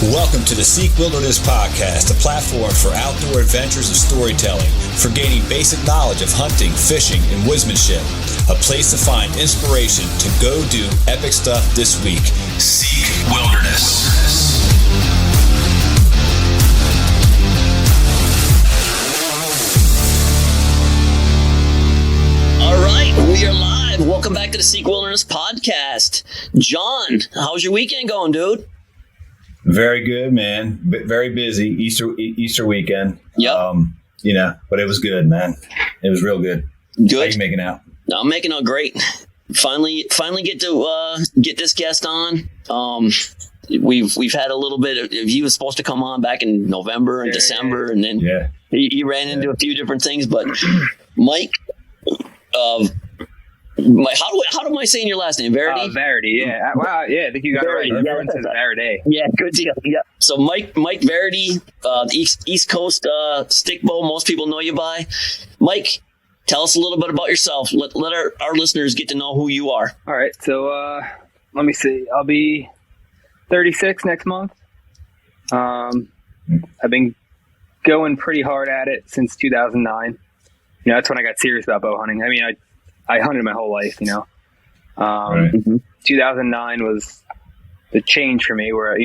Welcome to the Seek Wilderness Podcast, a platform for outdoor adventures and storytelling, for gaining basic knowledge of hunting, fishing, and woodsmanship. A place to find inspiration to go do epic stuff this week. Seek Wilderness. All right, we are live. Welcome back to the Seek Wilderness Podcast. John, how's your weekend going, dude? Very good, man. Very busy. Easter weekend. Yep. But it was good, man. It was real good. Good. How you making out? I'm making out great. Finally get to get this guest on. We've had a little bit of, he was supposed to come on back in November and December, and then he ran into a few different things. But Mike, how am I saying your last name? Varady? Varady, yeah. Wow, yeah, I think you got Varady, it right. Everyone says Varady. Yeah, good deal. Yeah. So Mike Vardy, East Coast stick bow, most people know you by. Mike, tell us a little bit about yourself. Let our listeners get to know who you are. All right, so let me see. I'll be 36 next month. I've been going pretty hard at it since 2009. That's when I got serious about bow hunting. I mean, I hunted my whole life, Right. 2009 was the change for me where,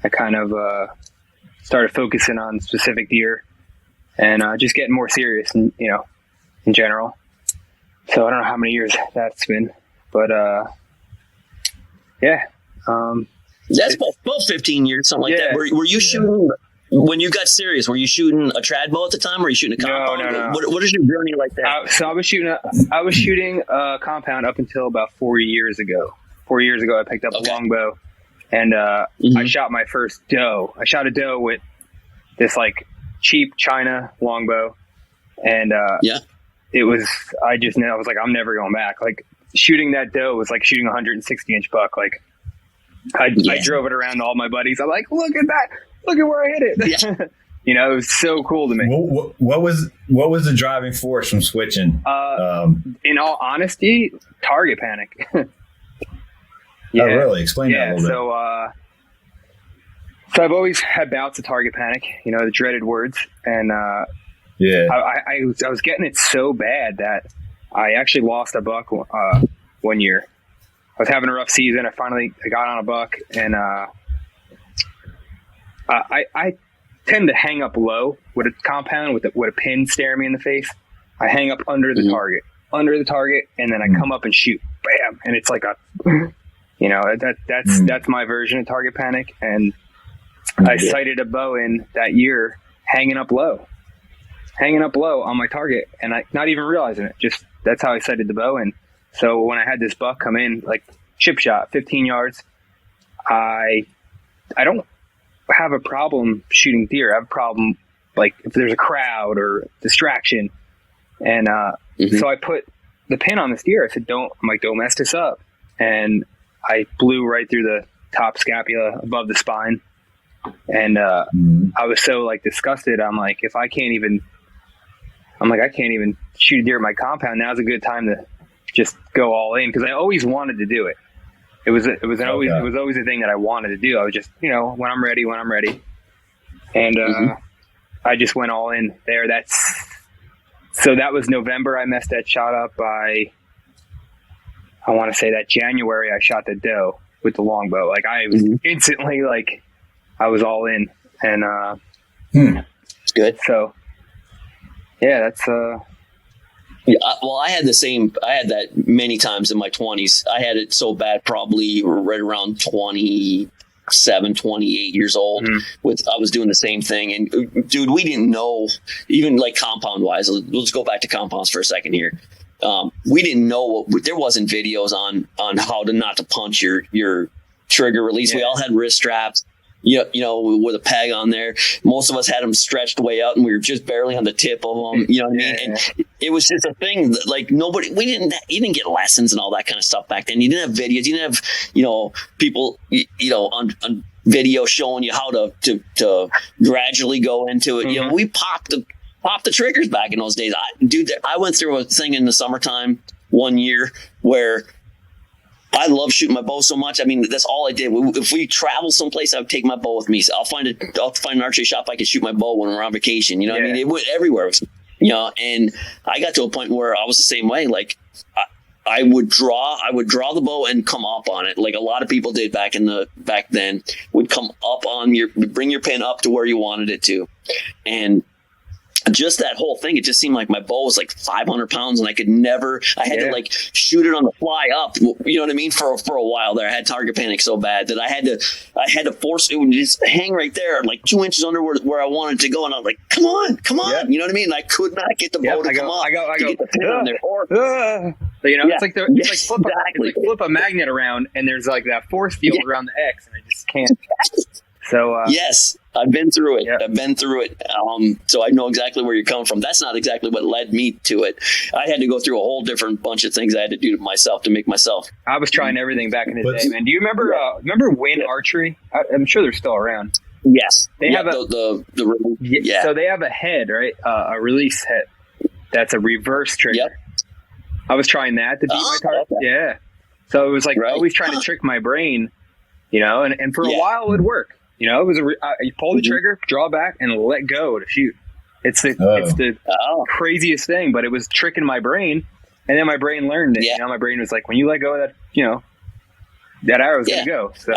I kind of started focusing on specific deer and just getting more serious, in general. So I don't know how many years that's been, but That's about 15 years, something like that. Were you shooting, when you got serious, were you shooting a trad bow at the time, or were you shooting a compound? No. What is your journey like that? So I was shooting a compound up until about 4 years ago. 4 years ago, I picked up a longbow, and I shot my first doe. I shot a doe with this cheap China longbow, and it was. I was like, I'm never going back. Like shooting that doe was like shooting a 160-inch buck. Like I drove it around to all my buddies. I'm like, look at that. Look at where I hit it. Yeah. It was so cool to me. What was the driving force from switching? In all honesty, target panic. Oh, really? Explain that a little bit. So I've always had bouts of target panic, the dreaded words. And I was getting it so bad that I actually lost a buck 1 year. I was having a rough season. I got on a buck, and I tend to hang up low with a compound with a pin staring me in the face. I hang up under the target, and then I come up and shoot, bam, and it's like that's my version of target panic. And I sighted a bow in that year, hanging up low on my target, and I not even realizing it. Just that's how I sighted the bow. And so when I had this buck come in, chip shot, 15 yards, I don't have a problem shooting deer. I have a problem if there's a crowd or distraction, and so I put the pin on this deer. I said, don't mess this up, and I blew right through the top scapula above the spine, and I was so disgusted. I'm like, I can't even shoot a deer at my compound. Now's a good time to just go all in, because I always wanted to do it. It was always a thing that I wanted to do. I was just, when I'm ready. And I just went all in there. So that was November. I messed that shot up by, I want to say that January I shot the doe with the longbow. I was instantly I was all in, and It's good. So yeah, that's Yeah, well, I had that many times in my 20s. I had it so bad, probably right around 27, 28 years old. I was doing the same thing. And dude, we didn't know, even compound wise, let's go back to compounds for a second here. We didn't know there wasn't videos on how not to punch your trigger release. Yeah. We all had wrist straps. With a peg on there. Most of us had them stretched way out, and we were just barely on the tip of them. You know what I mean? And it was just a thing that, you didn't get lessons and all that kind of stuff back then. You didn't have videos. You didn't have, people, on video showing you how to gradually go into it. We popped the triggers back in those days. I went through a thing in the summertime one year where I love shooting my bow so much. I mean, that's all I did. If we travel someplace, I would take my bow with me. So I'll find an archery shop I can shoot my bow when we're on vacation. You know what I mean? It went everywhere. And I got to a point where I was the same way. Like I would draw the bow and come up on it. Like a lot of people did back then, would come up on bring your pin up to where you wanted it to. And just that whole thing, it just seemed like my bow was like 500 pounds and I had to like shoot it on the fly up, you know what I mean? For a while there, I had target panic so bad that I had to force it to just hang right there, like 2 inches under where I wanted to go. And I was like, come on, you know what I mean? And I could not get the bow to come up. I go, get the pin on there. It's like flip a magnet around and there's like that force field around the X and I just can't. So yes, I've been through it. I've been through it. So I know exactly where you're coming from. That's not exactly what led me to it. I had to go through a whole different bunch of things I had to do to myself to make myself. I was trying everything back in the day, man. Do you remember Win Archery? I'm sure they're still around. Yes, they have the So they have a head, right? A release head. That's a reverse trigger. Yep. I was trying that to beat my target. Okay. Yeah. So it was like always trying to trick my brain, and for a while it would work. It was you pull the trigger, draw back, and let go to shoot. It's the craziest thing, but it was tricking my brain, and then my brain learned it. My brain was like, when you let go of that, that arrow's gonna go. So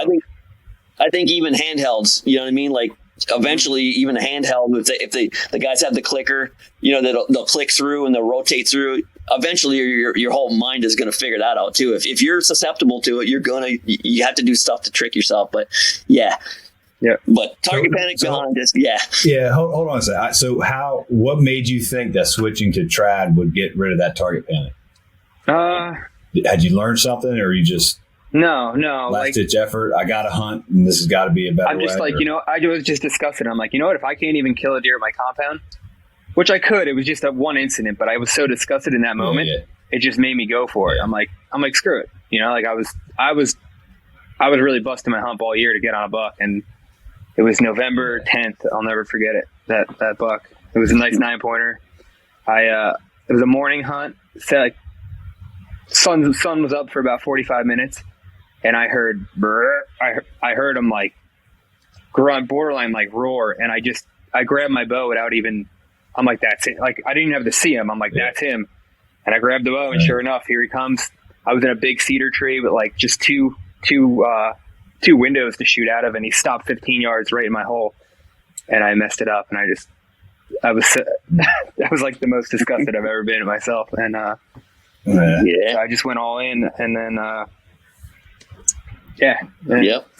I think even handhelds, you know what I mean? Like eventually, even a handheld, if the guys have the clicker, they'll click through and they'll rotate through. Eventually, your whole mind is going to figure that out too. If you're susceptible to it, you have to do stuff to trick yourself. But yeah. But target panic behind this. Yeah. Hold on a second. So what made you think that switching to trad would get rid of that target panic? Had you learned something, or you just no last ditch effort? I got to hunt, and this has got to be a better. I'm just I was just discussing. I'm like, you know what? If I can't even kill a deer at my compound, which I could, it was just that one incident, but I was so disgusted in that moment, it just made me go for it. I'm like, screw it. I was really busting my hump all year to get on a buck, and it was November 10th. I'll never forget it. That buck. It was a nice 9-pointer. It was a morning hunt. Sun was up for about 45 minutes, and I heard brr. I heard him like grunt, borderline like roar, and I grabbed my bow without even. I'm like, that's it. Like I didn't even have to see him. I'm like, that's him. And I grabbed the bow, and sure enough, here he comes. I was in a big cedar tree, but like just two windows to shoot out of, and he stopped 15 yards right in my hole, and I messed it up, and I was that was like the most disgusted I've ever been at myself, and so I just went all in, and then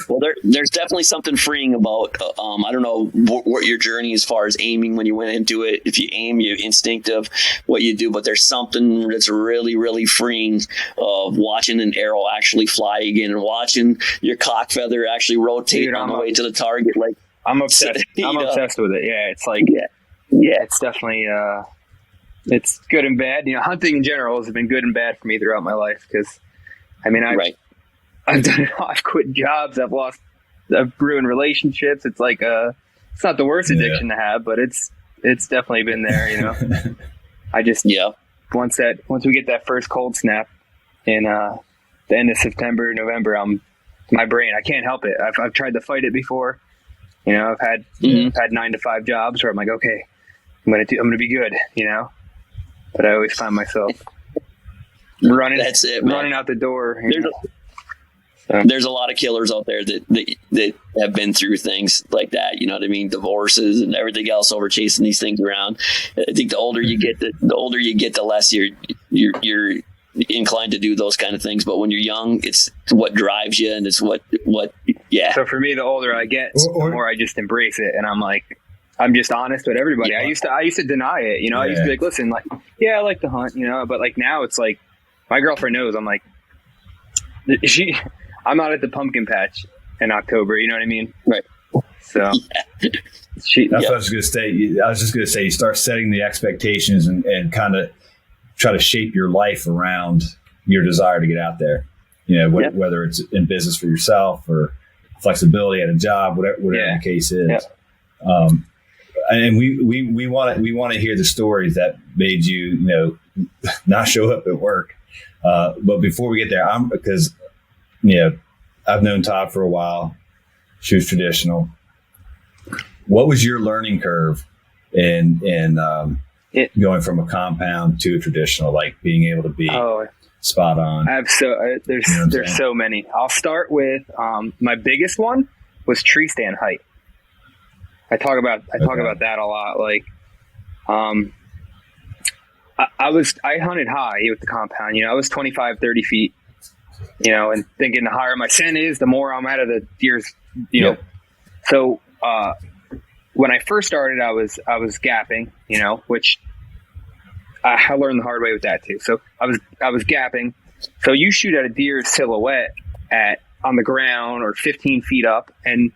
well, there's definitely something freeing about I don't know what your journey as far as aiming when you went into it. If you aim, you're instinctive what you do, but there's something that's really, really freeing of watching an arrow actually fly again and watching your cock feather actually rotate on the way to the target. Like I'm obsessed. I'm obsessed with it. Yeah, it's like it's definitely it's good and bad. Hunting in general has been good and bad for me throughout my life because I've done it all. I've quit jobs. I've ruined relationships. It's like it's not the worst addiction to have, but it's definitely been there. I just once we get that first cold snap in the end of September, November, my brain, I can't help it. I've tried to fight it before. I've had 9 to 5 jobs where I'm like, okay, I'm gonna be good. But I always find myself running out the door. There's a lot of killers out there that have been through things like that. You know what I mean? Divorces and everything else over chasing these things around. I think the older you get, the less you're inclined to do those kind of things. But when you're young, it's what drives you, and it's what. So for me, the older I get, the more I just embrace it, and I'm like, I'm just honest with everybody. I used to deny it. I used to be like, listen, like, I like to hunt, but like now it's like my girlfriend knows. I'm like, I'm out at the pumpkin patch in October. You know what I mean? Right. So that's what I was going to say. I was just going to say, you start setting the expectations and kind of try to shape your life around your desire to get out there. Whether it's in business for yourself or flexibility at a job, whatever the case is. Yeah. And we want to hear the stories that made you, not show up at work. But before we get there, because I've known Todd for a while, shoots traditional. What was your learning curve in going from a compound to a traditional, like being able to be spot on? There's so many. I'll start with my biggest one was tree stand height. I talk about that a lot. Like, I hunted high with the compound. I was 25, 30 feet. And thinking the higher my scent is, the more I'm out of the deer's. So when I first started, I was gapping. Which I learned the hard way with that too. So I was gapping. So you shoot at a deer's silhouette on the ground or 15 feet up, and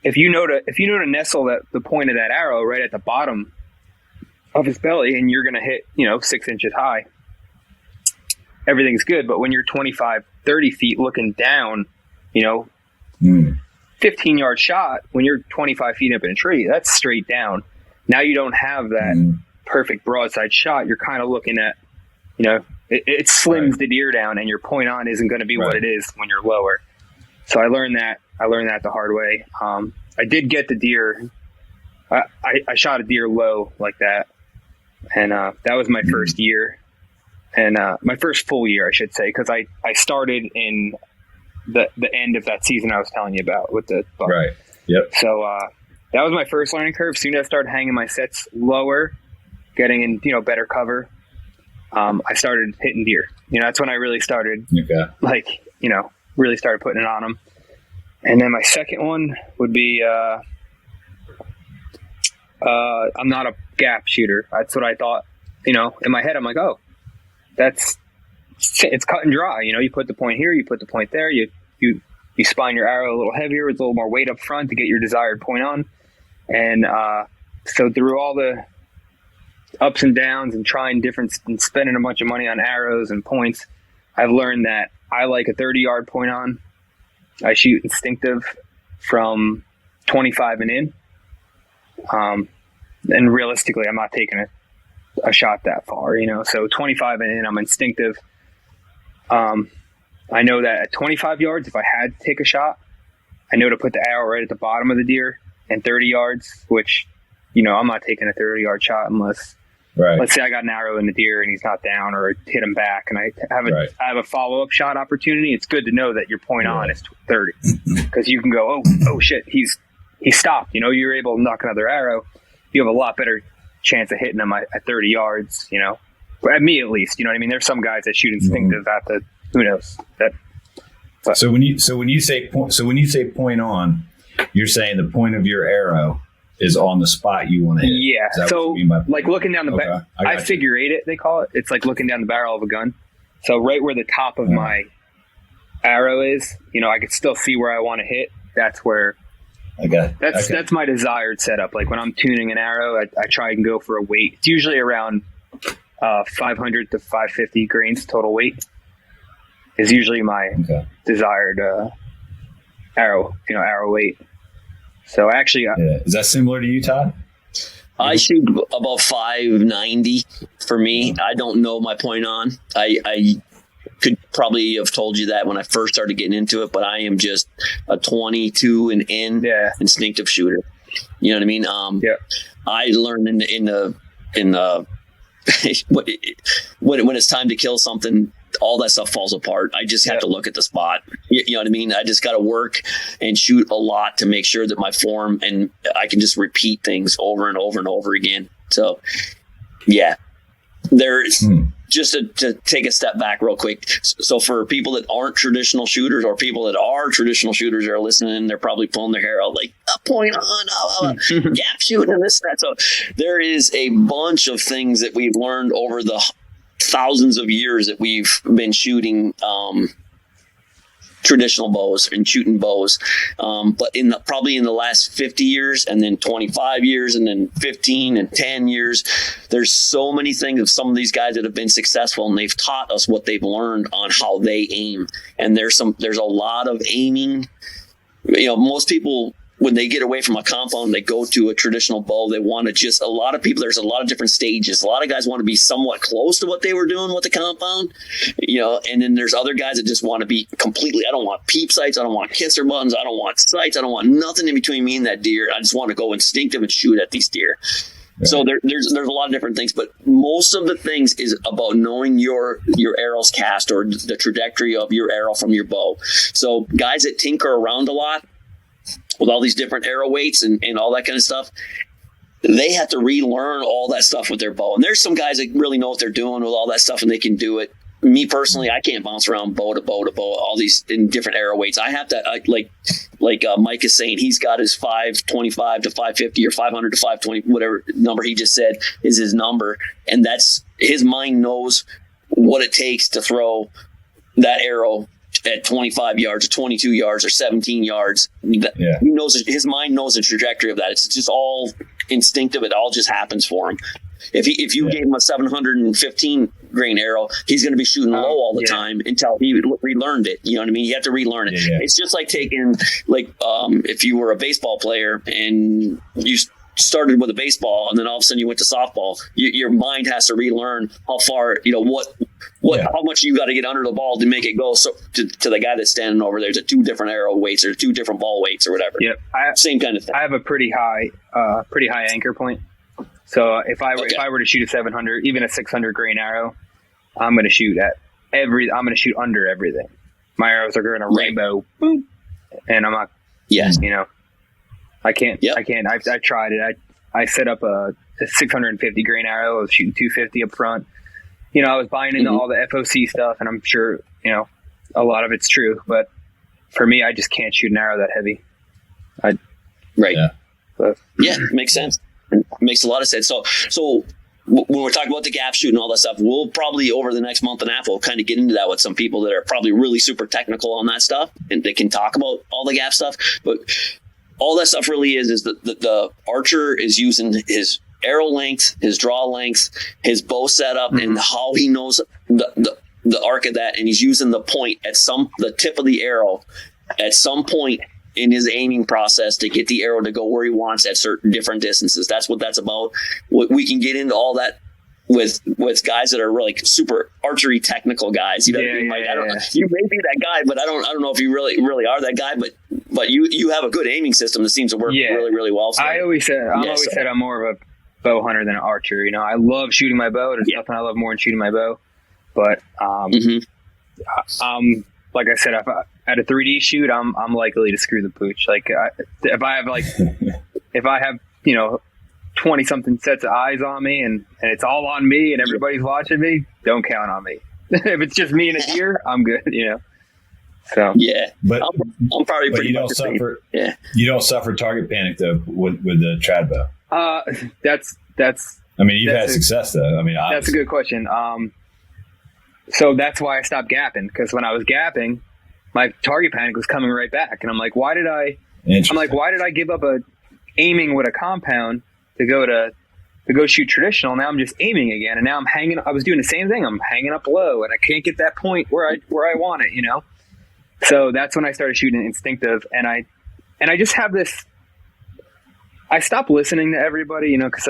if you know to nestle the point of that arrow right at the bottom of his belly, and you're going to hit 6 inches high, everything's good. But when you're 25, 30 feet looking down, 15-yard shot, when you're 25 feet up in a tree, that's straight down. Now you don't have that perfect broadside shot. You're kind of looking at, it slims the deer down, and your point on isn't going to be what it is when you're lower. So I learned that the hard way. I did get the deer. I shot a deer low like that. And that was my first year, and my first full year, I should say, because I started in the end of that season I was telling you about with the buck. Right. Yep. So that was my first learning curve. Soon as I started hanging my sets lower, getting in better cover, I started hitting deer. That's when I really started really started putting it on them. And then my second one would be I'm not a gap shooter. That's what I thought. In my head, I'm like, oh, it's cut and dry. You put the point here, you put the point there. You spine your arrow a little heavier with a little more weight up front to get your desired point on. And so through all the ups and downs and trying different and spending a bunch of money on arrows and points, I've learned that I like a 30-yard point on. I shoot instinctive from 25 and in. And realistically, I'm not taking a shot that far, so 25 and in, I'm instinctive. I know that at 25 yards, if I had to take a shot, I know to put the arrow right at the bottom of the deer, and 30 yards, which, I'm not taking a 30-yard shot unless, let's say I got an arrow in the deer and he's not down, or hit him back and I have a follow-up shot opportunity. It's good to know that your point on is 30, because you can go, oh shit, he stopped. You're able to knock another arrow. You have a lot better chance of hitting them at 30 yards, at me at least. You know what I mean? There's some guys that shoot instinctive at the, who knows that. But. So when you say point on, you're saying the point of your arrow is on the spot you want to hit. Yeah. So like looking down the barrel, I figure 8 it, they call it. It's like looking down the barrel of a gun. So right where the top of my arrow is, I could still see where I want to hit. That's where. That's my desired setup. Like when I'm tuning an arrow, I try and go for a weight. It's usually around 500 to 550 grains total weight is usually my desired arrow weight. So actually, is that similar to you, Todd? I shoot about 590 for me. I don't know my point on. I could probably have told you that when I first started getting into it, but I am just a 22 and in instinctive shooter. You know what I mean? I learned in the when it's time to kill something, all that stuff falls apart. I just have to look at the spot. You know what I mean? I just got to work and shoot a lot to make sure that my form, and I can just repeat things over and over and over again. So there's just to take a step back real quick. So for people that aren't traditional shooters, or people that are traditional shooters that are listening, they're probably pulling their hair out like, a point on, gap shooting and this and that. So there is a bunch of things that we've learned over the thousands of years that we've been shooting traditional bows and shooting bows. But probably in the last 50 years, and then 25 years, and then 15 and 10 years, there's so many things of some of these guys that have been successful, and they've taught us what they've learned on how they aim. And there's a lot of aiming. Most people when they get away from a compound, they go to a traditional bow. They want to just, a lot of people, there's a lot of different stages. A lot of guys want to be somewhat close to what they were doing with the compound, and then there's other guys that just want to be completely, I don't want peep sights. I don't want kisser buttons. I don't want sights. I don't want nothing in between me and that deer. I just want to go instinctive and shoot at these deer. Right. So there's a lot of different things, but most of the things is about knowing your arrow's cast or the trajectory of your arrow from your bow. So guys that tinker around a lot with all these different arrow weights and all that kind of stuff, they have to relearn all that stuff with their bow. And there's some guys that really know what they're doing with all that stuff and they can do it. Me personally, I can't bounce around bow to bow to bow, all these in different arrow weights. I have to, like Mike is saying, he's got his 525 to 550 or 500 to 520, whatever number he just said is his number. And that's, his mind knows what it takes to throw that arrow at 25 yards or 22 yards or 17 yards. He knows, his mind knows the trajectory of that. It's just all instinctive. It all just happens for him. If you gave him a 715 grain arrow, he's going to be shooting low all the time until he relearned it. You know what I mean? You have to relearn it. Yeah. It's just like taking, if you were a baseball player and you started with a baseball and then all of a sudden you went to softball, your mind has to relearn how far, how much you got to get under the ball to make it go to the guy that's standing over there. To 2 different arrow weights or 2 different ball weights or whatever. Yep. Same kind of thing. I have a pretty high anchor point. So if I were to shoot a 700, even a 600 grain arrow, I'm going to shoot under everything. My arrows are going to rainbow, boom, and I'm not. Yes. I can't. Yep. I can't. I tried it. I set up a 650 grain arrow. I was shooting 250 up front. I was buying into all the FOC stuff, and I'm sure a lot of it's true. But for me, I just can't shoot an arrow that heavy. Right. Yeah. But, it makes sense. It makes a lot of sense. So when we're talking about the gap shoot and all that stuff, we'll probably over the next month and a half, we'll kind of get into that with some people that are probably really super technical on that stuff and they can talk about all the gap stuff. But all that stuff really is that the archer is using his arrow length, his draw length, his bow setup, and how he knows the arc of that. And he's using the point at the tip of the arrow at some point in his aiming process to get the arrow to go where he wants at certain different distances. That's what that's about. We can get into all that with guys that are like super archery technical guys. You may be that guy, but I don't know if you really are that guy. But you have a good aiming system that seems to work really, really well. So, I always said I'm more of a bow hunter than an archer. I love shooting my bow. There's nothing I love more than shooting my bow. But like I said, at a 3D shoot, I'm likely to screw the pooch. Like if I have 20 something sets of eyes on me and it's all on me and everybody's watching me, don't count on me. If it's just me and a deer, I'm good. So but I'm probably pretty. You don't suffer. Yeah, you don't suffer target panic though with the trad bow. That's. I mean, you've had success though. I mean, obviously. That's a good question. So that's why I stopped gapping, because when I was gapping, my target panic was coming right back, and I'm like, why did I give up aiming with a compound to go shoot traditional? Now I'm just aiming again, and now I was doing the same thing. I'm hanging up low, and I can't get that point where I want it, So that's when I started shooting Instinctive, and I just have this. I stopped listening to everybody, because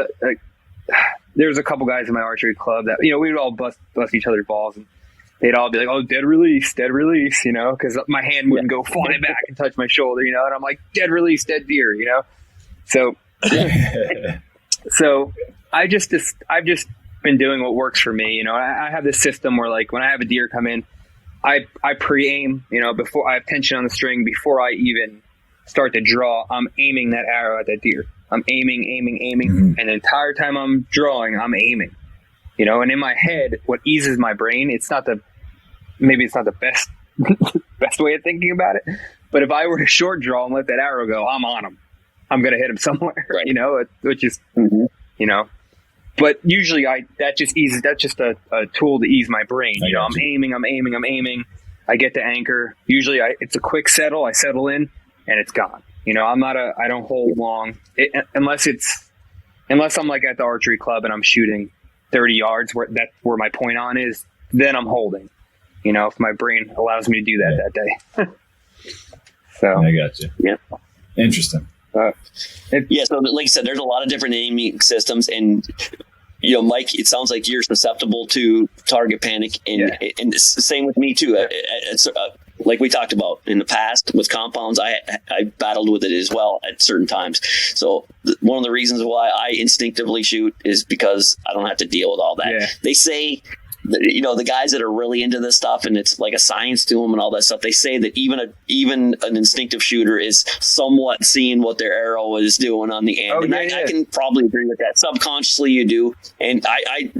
there's a couple guys in my archery club that, we would all bust each other's balls, and they'd all be like, oh, dead release, because my hand wouldn't go flying back and touch my shoulder, and I'm like, dead release, dead deer, So, I've just been doing what works for me. I have this system where, like, when I have a deer come in, I pre-aim, before I have tension on the string, before I even start to draw, I'm aiming that arrow at that deer. I'm aiming, and the entire time I'm drawing, I'm aiming. And in my head, what eases my brain, maybe it's not the best best way of thinking about it, but if I were to short draw and let that arrow go, I'm on him. I'm going to hit him somewhere, right. Which is, but usually that's just a tool to ease my brain. I'm aiming. I get to anchor. Usually it's a quick settle. I settle in and it's gone. I don't hold long unless I'm like at the archery club and I'm shooting 30 yards where my point on is, then I'm holding, if my brain allows me to do that day. So I got you. Yeah. Interesting. So like I said, there's a lot of different aiming systems, and Mike, it sounds like you're susceptible to target panic, and it's the same with me too. It's like we talked about in the past with compounds, I battled with it as well at certain times. So one of the reasons why I instinctively shoot is because I don't have to deal with all that. Yeah. They say, the guys that are really into this stuff, and it's like a science to them and all that stuff, they say that even an instinctive shooter is somewhat seeing what their arrow is doing on the end. I can probably agree with that. Subconsciously you do. And I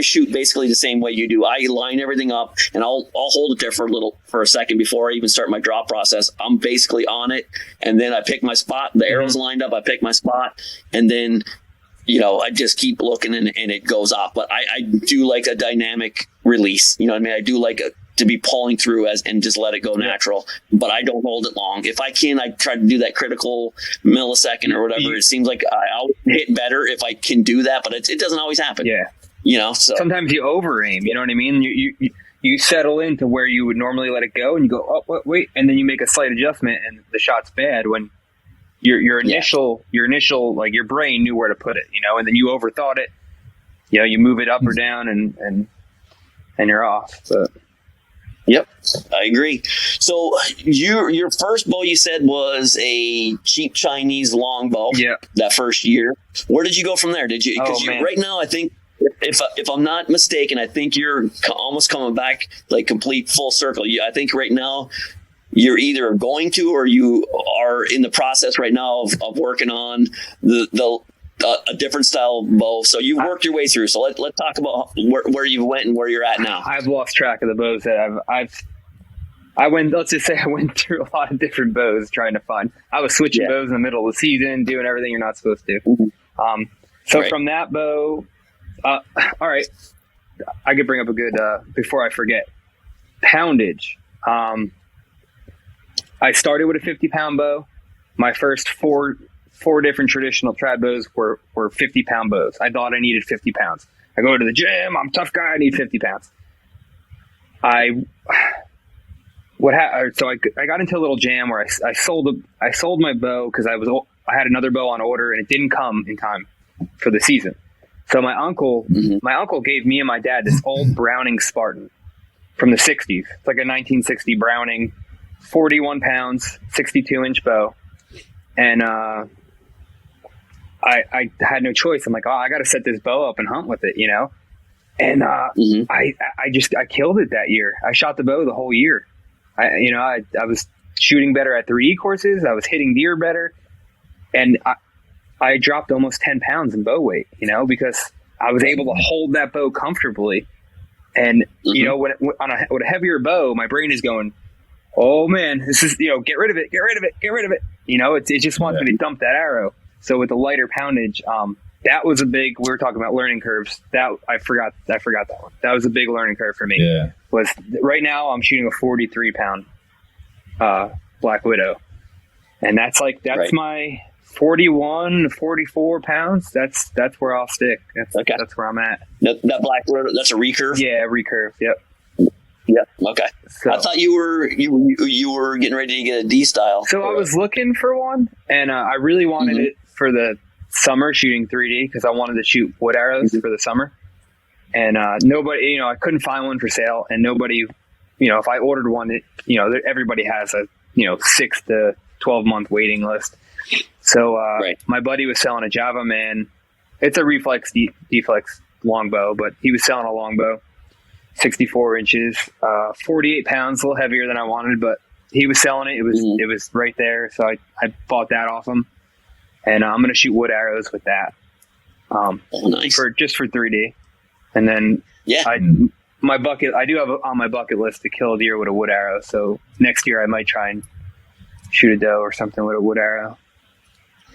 shoot basically the same way you do. I line everything up, and I'll hold it there for a second before I even start my draw process. I'm basically on it, and then I pick my spot. The arrow's lined up. I pick my spot, and then I just keep looking, and it goes off. But I do like a dynamic release. You know what I mean? I do like to be pulling through and just let it go natural. But I don't hold it long. If I can, I try to do that critical millisecond or whatever. It seems like I always hit better if I can do that, but it doesn't always happen. Yeah. So sometimes you over aim, you know what I mean? You settle into where you would normally let it go, and you go, oh, wait, and then you make a slight adjustment, and the shot's bad when your initial, like your brain knew where to put it, and then you overthought it. You move it up or down, and you're off. But yep, I agree. So your first bow, you said, was a cheap Chinese longbow. Yeah, that first year. Where did you go from there? Did you? Because right now, I think. If I'm not mistaken, I think you're almost coming back like complete full circle. I think right now you're either going to, or you are in the process right now of working on a different style bow. So you worked your way through. So let's talk about where you went and where you're at now. I've lost track of the bows that I went. Let's just say I went through a lot of different bows trying to find. I was switching bows in the middle of the season, doing everything you're not supposed to. Mm-hmm. From that bow. All right. I could bring up a good, before I forget, poundage. I started with a 50-pound bow. My first four different traditional trad bows were 50-pound bows. I thought I needed 50 pounds. I go to the gym. I'm a tough guy. I need 50 pounds. So I got into a little jam where I sold my bow because I had another bow on order, and it didn't come in time for the season. So my uncle gave me and my dad this old Browning Spartan from the 60s. It's like a 1960 Browning, 41 pounds, 62-inch bow. And I had no choice. I'm like, I got to set this bow up and hunt with it, And I killed it that year. I shot the bow the whole year. I was shooting better at 3D courses. I was hitting deer better. And I dropped almost 10 pounds in bow weight, because I was able to hold that bow comfortably. And, with a heavier bow, my brain is going, oh man, this is, get rid of it. It just wants me to dump that arrow. So with the lighter poundage, that was we were talking about learning curves. That I forgot that one. That was a big learning curve for me. Yeah. Right now I'm shooting a 43 pound, Black Widow. And that's my 41 to 44 pounds. That's where I'll stick. That's where I'm at. That Black Widow, that's a recurve? Yeah, recurve. Yep. Yeah. Okay. So, I thought you were getting ready to get a D style. So I was looking for one, and I really wanted it for the summer shooting 3D because I wanted to shoot wood arrows for the summer. And nobody, I couldn't find one for sale, and nobody, if I ordered one, everybody has a 6 to 12 month waiting list. So my buddy was selling a Java Man. It's a reflex deflex longbow, but he was selling a longbow, 64 inches, 48 pounds, a little heavier than I wanted, but he was selling it. It was right there. So I bought that off him, and I'm going to shoot wood arrows with that. Nice. For 3D. And then I do have on my bucket list to kill a deer with a wood arrow. So next year I might try and shoot a doe or something with a wood arrow.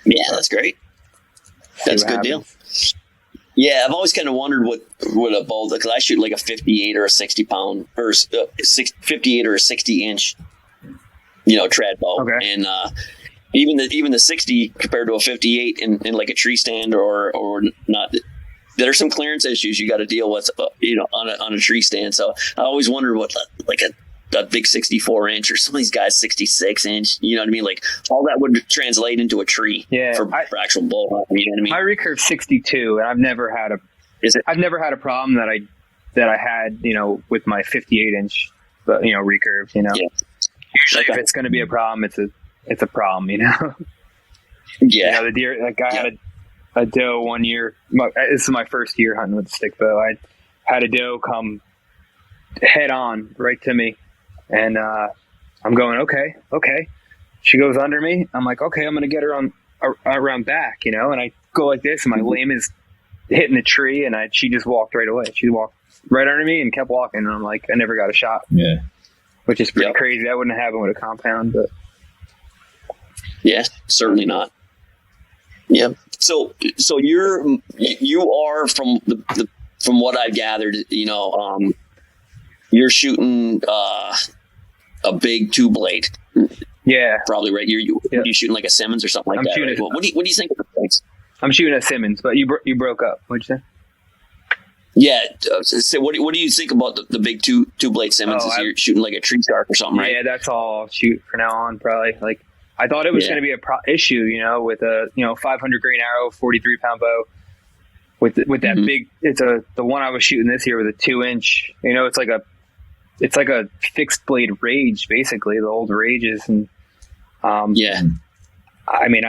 Yeah, that's great. That's a good deal. Yeah, I've always kind of wondered what a bow, because I shoot like a 58 or a 60 pound or 58 or a 60 inch, trad bow. Okay. And even the 60 compared to a 58 in like a tree stand or not, there's some clearance issues you got to deal with, on a tree stand. So I always wondered what like a a big 64 inch, or some of these guys 66 inch. You know what I mean? Like all that would translate into a tree for actual bull hunting. You know what I mean? My recurve's 62, and I've never had a problem that I had, you know, with my 58 inch, you know, recurve. You know, usually if it's going to be a problem, it's a problem. You know. Yeah. You know, the deer. Like I had a doe one year. This is my first year hunting with a stick bow. I had a doe come head on right to me, and I'm going, okay. She goes under me. I'm like, okay, I'm gonna get her on around back, you know. And I go like this, and my limb is hitting the tree, and she just walked right away. She walked right under me and kept walking. And I'm like, I never got a shot. Yeah, which is pretty crazy. That wouldn't happen with a compound, but yeah, certainly not. Yeah. So you are from from what I've gathered, you know, you're shooting a big 2-blade. Yeah, probably right. You're shooting like a Simmons or something like that. Right? What do you think of the blades? I'm shooting a Simmons, but you broke up. What'd you say? Yeah. So what do you think about the big two-blade Simmons? You're shooting like a tree shark or something, right? Yeah, that's all I'll shoot for now on. Probably like. I thought it was going to be a issue, you know, with a 500 grain arrow, 43 pound bow, with that big. It's the one I was shooting this year with a 2-inch. You know, it's like a fixed blade Rage, basically the old Rages, and I mean,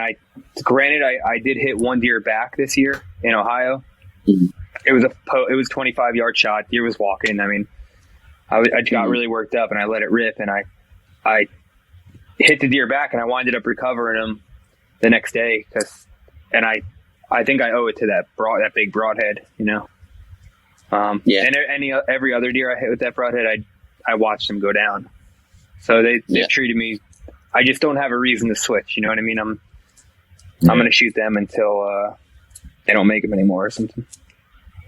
granted I did hit one deer back this year in Ohio. Mm-hmm. It was 25-yard shot. Deer was walking. I mean, I got really worked up and I let it rip, and I hit the deer back, and I winded up recovering him the next day and I think I owe it to that big broadhead, you know. And every other deer I hit with that broadhead, I watched them go down. So they've treated me. I just don't have a reason to switch. You know what I mean? I'm going to shoot them until they don't make them anymore or something.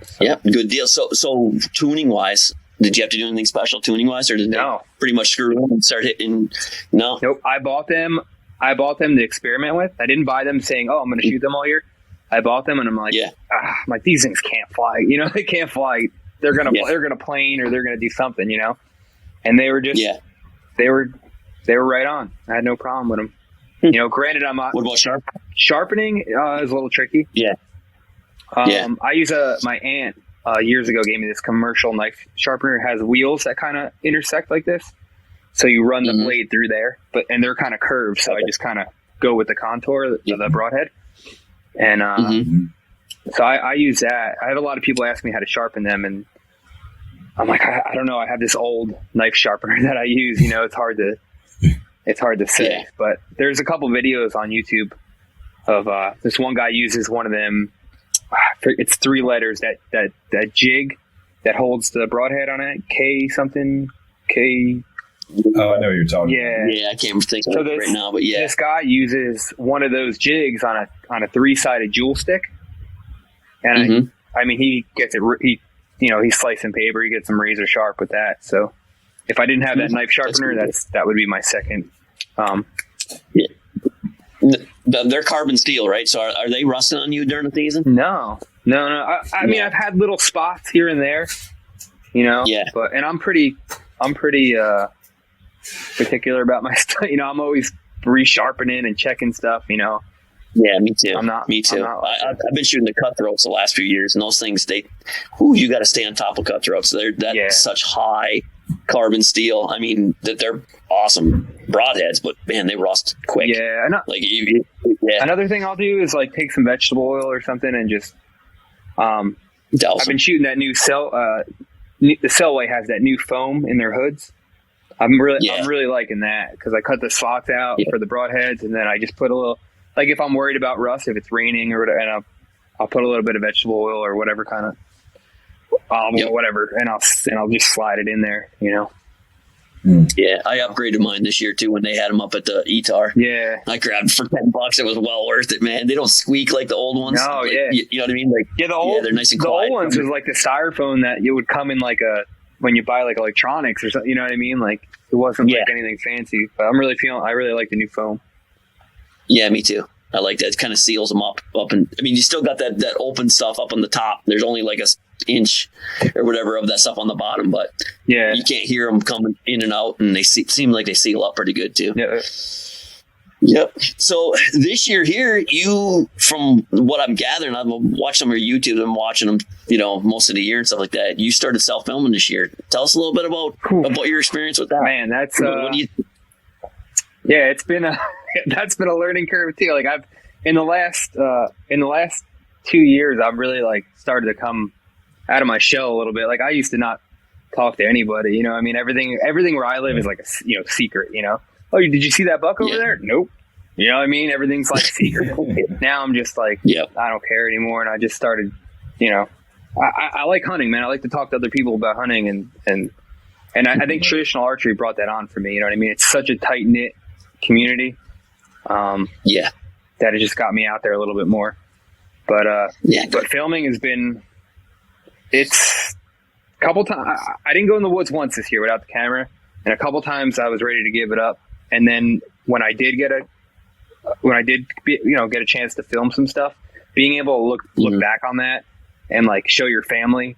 So. Yeah, good deal. So tuning wise, did you have to do anything special tuning wise, or did they pretty much screw them and start hitting? No. Nope. I bought them to experiment with. I didn't buy them saying, "Oh, I'm going to shoot them all year." I bought them, and I'm like, I'm like, these things can't fly. You know, they can't fly. They're gonna plane, or they're gonna do something. You know, and they were just they were right on. I had no problem with them. You know, granted, I'm not. What about sharpening? Is a little tricky. Yeah. I use my aunt years ago gave me this commercial knife sharpener. It has wheels that kind of intersect like this, so you run the blade through there, and they're kind of curved. So I just kind of go with the contour of the broadhead, and so I use that. I have a lot of people ask me how to sharpen them, and I'm like, I don't know. I have this old knife sharpener that I use. You know, it's hard to say, but there's a couple videos on YouTube of this one guy uses one of them. It's 3 letters, that jig that holds the broadhead on it. K something. K. Oh, I know what you're talking about. Yeah, I can't think of it right now, but this guy uses one of those jigs on a 3-sided jewel stick, and I mean, he gets it. He's slicing paper. He gets them razor sharp with that. So if I didn't have that knife sharpener, that would be my second. They're carbon steel, right? So are they rusting on you during the season? No. I mean, I've had little spots here and there, you know. Yeah. And I'm pretty particular about my stuff. You know, I'm always resharpening and checking stuff. You know. Yeah, me too. Me too. I've been shooting the cutthroats the last few years, and those things, you got to stay on top of cutthroats. That's such high carbon steel. I mean, they're awesome broadheads, but man, they rust quick. Yeah, Another thing I'll do is like take some vegetable oil or something and just. I've been shooting that new the Selway has that new foam in their hoods. I'm really liking that because I cut the slots out for the broadheads, and then I just put a little. Like if I'm worried about rust, if it's raining or whatever, and I'll put a little bit of vegetable oil or whatever kind of whatever, and I'll just slide it in there, you know. Yeah, I upgraded mine this year too when they had them up at the ETAR. Yeah, I grabbed for $10. It was well worth it, man. They don't squeak like the old ones. No, you know what I mean? Like they're nice and quiet. The old ones is like the styrofoam that it would come in like when you buy like electronics or something. You know what I mean? Like it wasn't like anything fancy. But I really like the new foam. Yeah, me too. I like that. It kind of seals them up, and I mean, you still got that open stuff up on the top. There's only like inch or whatever of that stuff on the bottom, but you can't hear them coming in and out, and they seem like they seal up pretty good too. Yeah. Yep. So this year here, you, from what I'm gathering, I've watched some of your YouTube. I'm watching them, most of the year and stuff like that. You started self-filming this year. Tell us a little bit about your experience with that. Man, that's it's been that's been a learning curve too. Like I've in the last 2 years, I've really like started to come out of my shell a little bit. Like I used to not talk to anybody. I mean, everything where I live is like a secret. Oh, did you see that buck over there? Nope. You know what I mean? Everything's like secret. Now I'm just like, I don't care anymore. And I just started, I like hunting, man. I like to talk to other people about hunting. And I think traditional archery brought that on for me. You know what I mean? It's such a tight knit community. That it just got me out there a little bit more. But filming has been, it's a couple times. I didn't go in the woods once this year without the camera. And a couple times I was ready to give it up. And then when I did get a chance to film some stuff, being able to look back on that and like show your family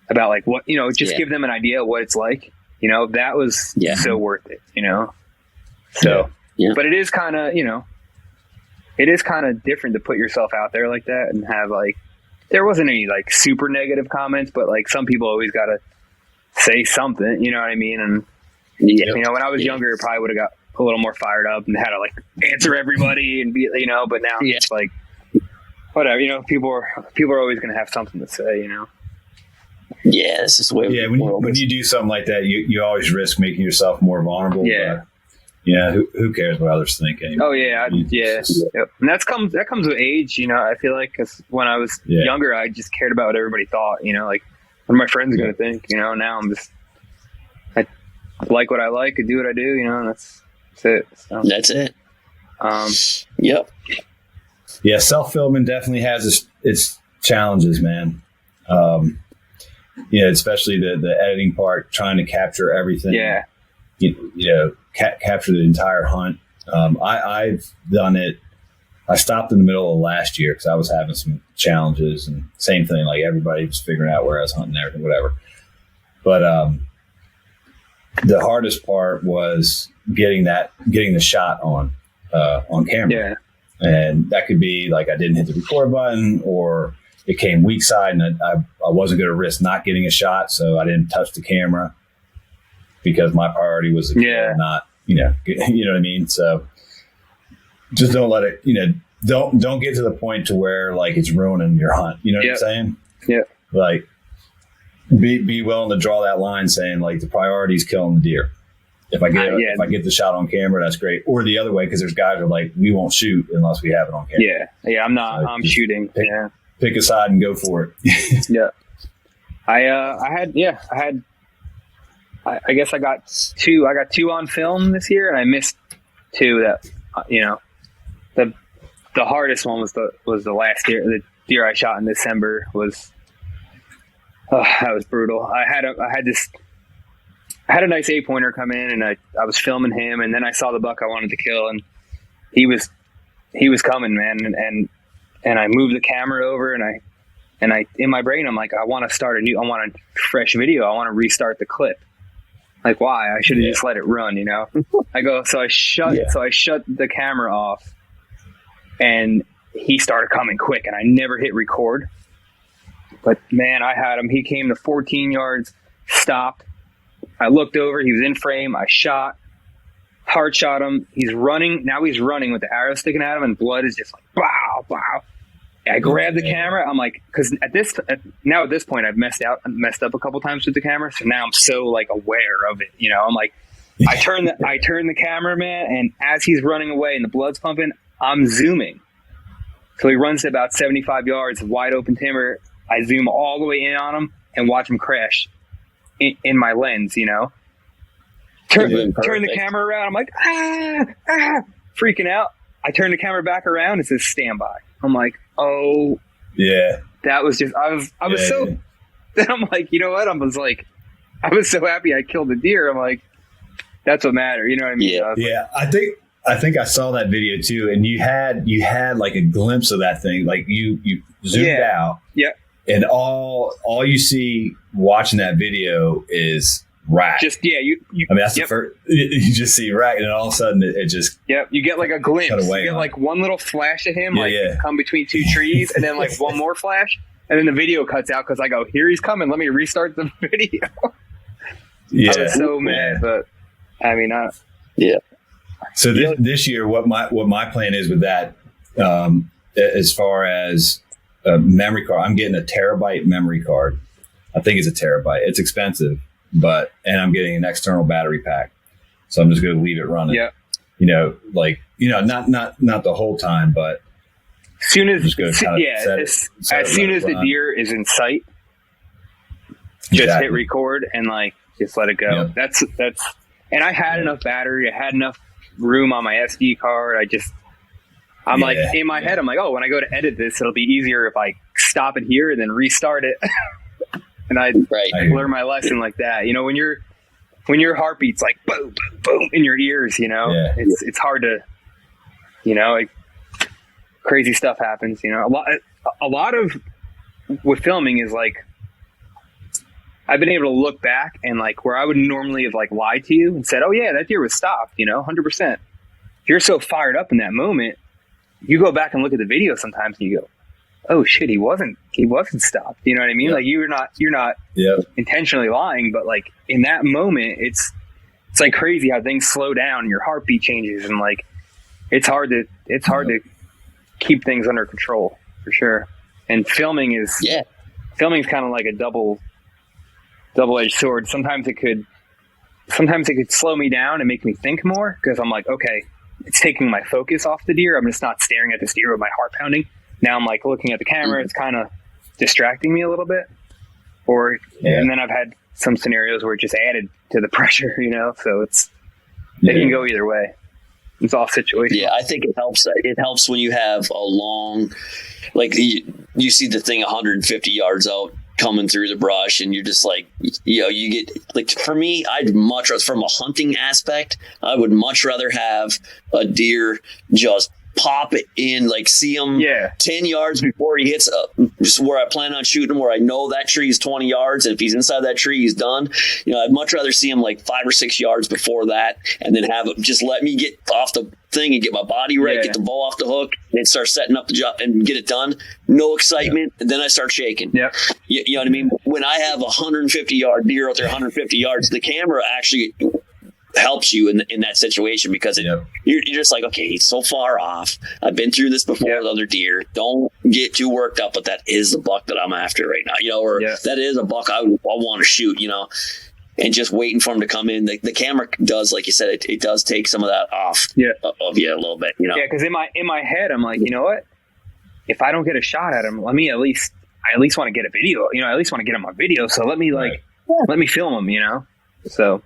about like what, give them an idea of what it's like, that was so worth it, So, but it is kind of, different to put yourself out there like that and have like, there wasn't any like super negative comments, but like some people always got to say something, you know what I mean? And when I was younger, I probably would have got a little more fired up and had to like answer everybody and be, but now it's like, whatever, people are always going to have something to say, Yeah, this is the way. Yeah, when you do something like that, you always risk making yourself more vulnerable. Yeah. But, who cares what others think anyway? Oh yeah. Yep. And that comes with age, I feel like, because when I was younger, I just cared about what everybody thought, like what are my friends going to think, now I'm just, I like what I like and do what I do, and that's it. So. That's it. Yep. Yeah, self-filming definitely has its challenges, man. Especially the editing part, trying to capture everything. Yeah. Capture the entire hunt. I've done it. I stopped in the middle of last year because I was having some challenges, and same thing, like everybody was figuring out where I was hunting and everything, whatever. But the hardest part was getting the shot on camera. Yeah. And that could be like I didn't hit the record button, or it came weak side, and I wasn't going to risk not getting a shot, so I didn't touch the camera because my priority was not, you know what I mean? So just don't let it, don't get to the point to where like it's ruining your hunt. You know what I'm saying? Yeah. Like be willing to draw that line saying like the priority is killing the deer. If I get the shot on camera, that's great. Or the other way, because there's guys who are like, we won't shoot unless we have it on camera. Yeah. I'm shooting. Pick a side and go for it. Yeah. I guess I got two on film this year, and I missed two that, the hardest one was the last year. The deer I shot in December was, that was brutal. I had a nice 8-pointer come in, and I was filming him, and then I saw the buck I wanted to kill, and he was coming, man. And I moved the camera over, and I in my brain, I'm like, I want a fresh video. I want to restart the clip. Like, why? I should have just let it run, so I shut the camera off, and he started coming quick, and I never hit record. But man, I had him. He came to 14 yards, stopped. I looked over. He was in frame. I hard shot him. He's running. Now he's running with the arrow sticking at him, and blood is just like, bow, bow. I grabbed the camera. I'm like, because at this point, I've messed up a couple times with the camera. So now I'm so like aware of it. I'm like, I turn the camera, man, and as he's running away and the blood's pumping, I'm zooming. So he runs to about 75 yards of wide open timber. I zoom all the way in on him and watch him crash in my lens, Turn the camera around. I'm like, freaking out. I turn the camera back around. It says standby. I'm like, oh yeah. That was just, I was so. Yeah. Then I'm like, you know what? I was so happy I killed the deer. I'm like, that's what mattered. You know what I mean? Yeah. I think I saw that video too, and you had like a glimpse of that thing. Like you zoomed out. Yep. and all you see watching that video is rack. Just you I mean, that's the first. You just see rack, and then all of a sudden it just. Yep, you get like a glimpse. You get like one little flash of him, come between two trees, and then like one more flash, and then the video cuts out because I go, here he's coming. Let me restart the video. Yeah, I was so mad, but I mean, So this year, what my plan is with that, as far as a memory card, I'm getting a terabyte memory card. I think it's a terabyte. It's expensive, and I'm getting an external battery pack. So I'm just going to leave it running. Yeah. Not the whole time, but as soon as as soon as the deer is in sight, just hit record and just let it go. Yep. That's and I had enough battery. I had enough room on my SD card. I'm in my head, I'm like, oh, when I go to edit this, it'll be easier if I stop it here and then restart it. And I learn my lesson like that. When your heartbeat's like boom, boom, boom in your ears, it's hard to, crazy stuff happens. A lot of with filming is I've been able to look back and where I would normally have lied to you and said, oh yeah, that deer was stopped, 100%. If you're so fired up in that moment, you go back and look at the video sometimes and you go, oh shit, he wasn't stopped. You know what I mean? Yeah. You're not intentionally lying, but in that moment, it's crazy how things slow down and your heartbeat changes. And it's hard to keep things under control for sure. And filming is kind of like a double-edged sword. Sometimes it could slow me down and make me think more because I'm like, okay, it's taking my focus off the deer. I'm just not staring at this deer with my heart pounding. Now I'm looking at the camera. Mm-hmm. It's kind of distracting me a little bit. And then I've had some scenarios where it just added to the pressure, so it can go either way. It's all situational. Yeah, I think it helps. It helps when you have a long, you see the thing 150 yards out coming through the brush, and you're just you get for me, I'd much rather, from a hunting aspect, I would much rather have a deer just pop it in, see him 10 yards before he hits just where I plan on shooting, where I know that tree is 20 yards, and if he's inside that tree, he's done. I'd much rather see him 5 or 6 yards before that, and then have him just let me get off the thing and get my body right, get the bow off the hook, and start setting up the job and get it done. No excitement, and then I start shaking. Yeah, you know what I mean? When I have a 150-yard deer out there, 150 yards, the camera actually helps you in that situation because you're just okay, he's so far off. I've been through this before with other deer. Don't get too worked up, but that is the buck that I'm after right now, that is a buck I want to shoot, and just waiting for him to come in. The camera does, like you said, it does take some of that off of you a little bit, Yeah, because in my head, I'm you know what? If I don't get a shot at him, I at least want to get a video, I at least want to get him on video. So let me let me film him, So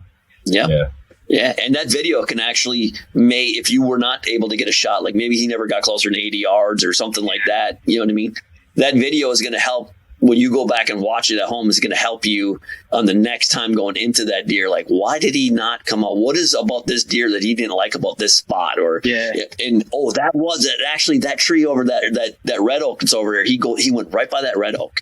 yeah, and that video can actually if you were not able to get a shot, maybe he never got closer than 80 yards or something like that, you know what I mean? That video is going to help when you go back and watch it at home. Is going to help you on the next time going into that deer. Why did he not come out? What is about this deer that he didn't like about this spot? Or that was it. Actually, that tree over that red oak that's over there. He went right by that red oak.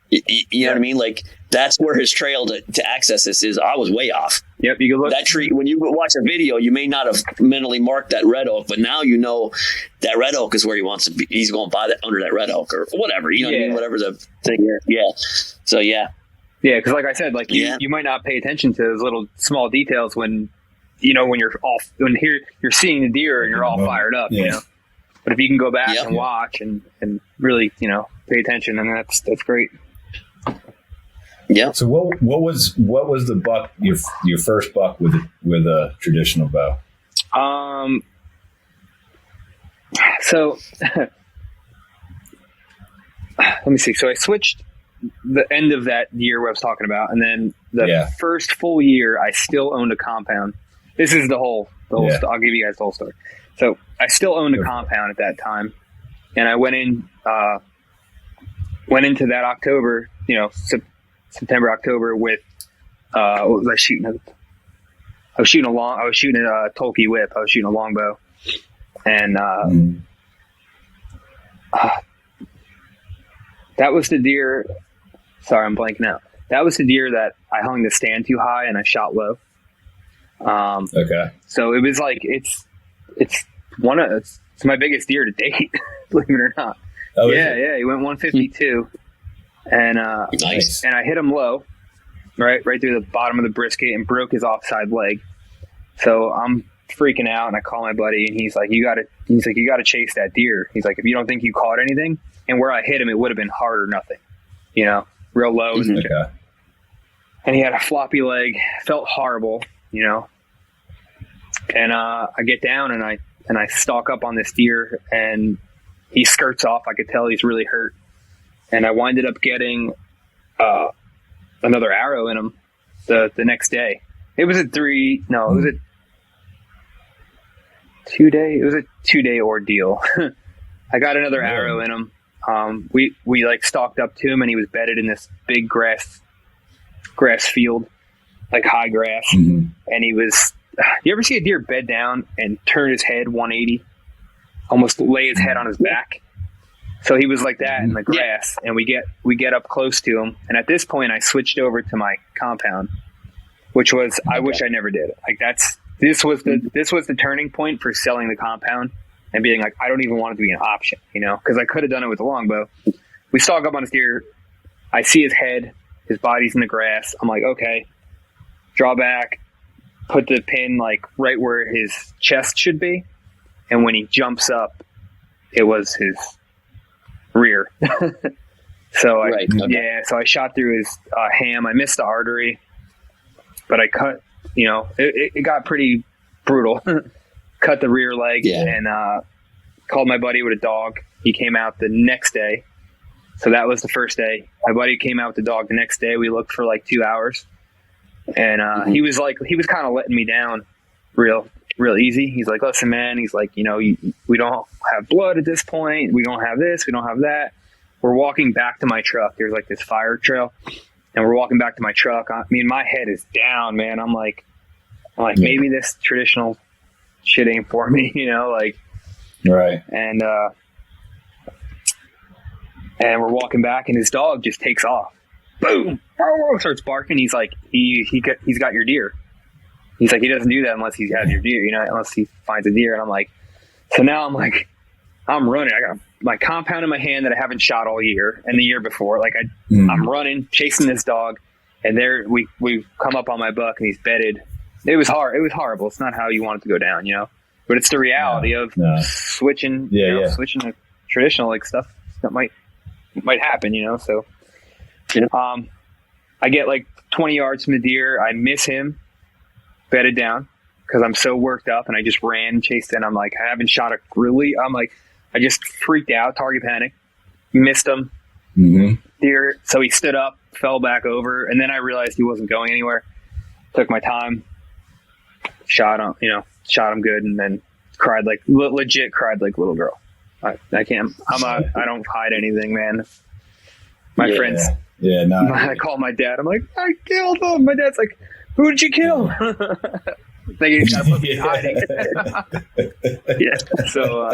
You know what I mean? That's where his trail to access this is. I was way off. Yep, you can look. That tree, when you watch a video, you may not have mentally marked that red oak, but now you know that red oak is where he wants to be. He's going by that under that red oak or whatever. You know what I mean? Whatever the thing is. Yeah. So, yeah. Yeah, because like I said, you might not pay attention to those little small details when you're seeing the deer and you're all fired up, But if you can go back and watch and really, pay attention, and that's great. Yeah. So what was the buck, your first buck with a traditional bow? So let me see. So I switched the end of that year where I was talking about, and then the first full year I still owned a compound. This is the whole story. I'll give you guys the whole story. So I still owned a compound at that time, and I went into that October, September, October with, what was I shooting? I was shooting a Tolkien whip. I was shooting a longbow, and That was the deer. Sorry, I'm blanking out. That was the deer that I hung the stand too high and I shot low. Okay. So it was like it's my biggest deer to date, believe it or not. Oh, yeah. He went 152, and Nice. and I hit him low, right through the bottom of the brisket, and broke his offside leg. So I'm freaking out, and I call my buddy, and he's like, you gotta chase that deer. He's like, if you don't think you caught anything, and where I hit him, it would have been hard or nothing, real low. Okay. And he had a floppy leg, felt horrible, and I get down and I stalk up on this deer, and he skirts off. I could tell he's really hurt, and I winded up getting another arrow in him the next day. It was a 2-day ordeal. I got another arrow in him. We like stalked up to him, and he was bedded in this big grass field, like high grass. Mm-hmm. And he was, you ever see a deer bed down and turn his head 180, almost lay his head on his back? So he was like that in the grass, and we get up close to him. And at this point I switched over to my compound, which was, I wish I never did. Like this was the turning point for selling the compound and being like, I don't even want it to be an option, cause I could have done it with a longbow. We stalk up on his deer. I see his head, his body's in the grass. I'm like, okay, draw back, put the pin like right where his chest should be. And when he jumps up, it was his rear. So I shot through his ham. I missed the artery, but I cut, it got pretty brutal. Cut the rear leg and called my buddy with a dog. He came out the next day. So that was the first day. My buddy came out with the dog the next day. We looked for like 2 hours, and he was kind of letting me down real easy. He's like, listen, man, he's like, we don't have blood at this point. We don't have this. We don't have that. We're walking back to my truck. There's like this fire trail, and we're walking back to my truck. I mean, my head is down, man. I'm like, maybe this traditional shit ain't for me, Right. And we're walking back, and his dog just takes off. Boom! Starts barking. He's like, he's got your deer. He's like, he doesn't do that unless he has your deer, unless he finds a deer. And I'm like, so now I'm running. I got my compound in my hand that I haven't shot all year and the year before. Like I'm running, chasing this dog, and there we come up on my buck, and he's bedded. It was hard. It was horrible. It's not how you want it to go down, but it's the reality of switching, switching to traditional, like stuff that might happen, so, I get like 20 yards from the deer. I miss him, bedded down, cause I'm so worked up, and I just ran, chased it. And I'm like, I haven't shot I just freaked out, target panic, missed him. Mm-hmm. Deer. So he stood up, fell back over. And then I realized he wasn't going anywhere. Took my time, shot him good. And then legit cried like a little girl. I can't. I don't hide anything, man. My friends. Yeah, no. I call my dad. I'm like, I killed him. My dad's like, who did you kill? They gotta put me in hiding. Yeah. So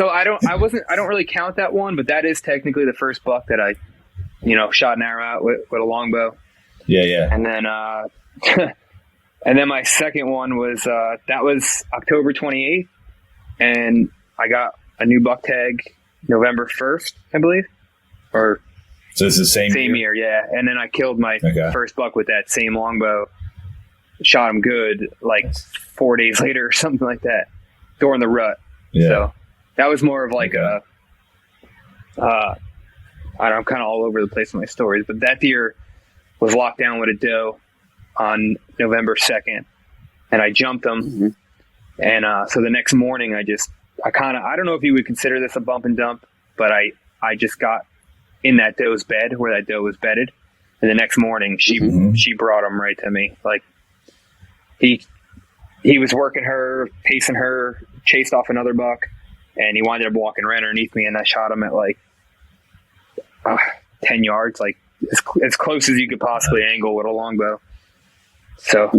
I don't really count that one, but that is technically the first buck that I, shot an arrow out with a longbow. Yeah. And then and then my second one was that was October 28th, and I got a new buck tag November 1st, I believe. Or so it's the same year, yeah. And then I killed my first buck with that same longbow. Shot him good like 4 days later or something like that during the rut. Yeah. So that was more of like I'm kind of all over the place with my stories, but that deer was locked down with a doe on November 2nd, and I jumped him. Mm-hmm. And so the next morning I don't know if you would consider this a bump and dump, but I just got in that doe's bed where that doe was bedded. And the next morning she brought him right to me. Like he was working her, pacing her, chased off another buck, and he winded up walking right underneath me, and I shot him at like 10 yards, like as close as you could possibly angle with a longbow. So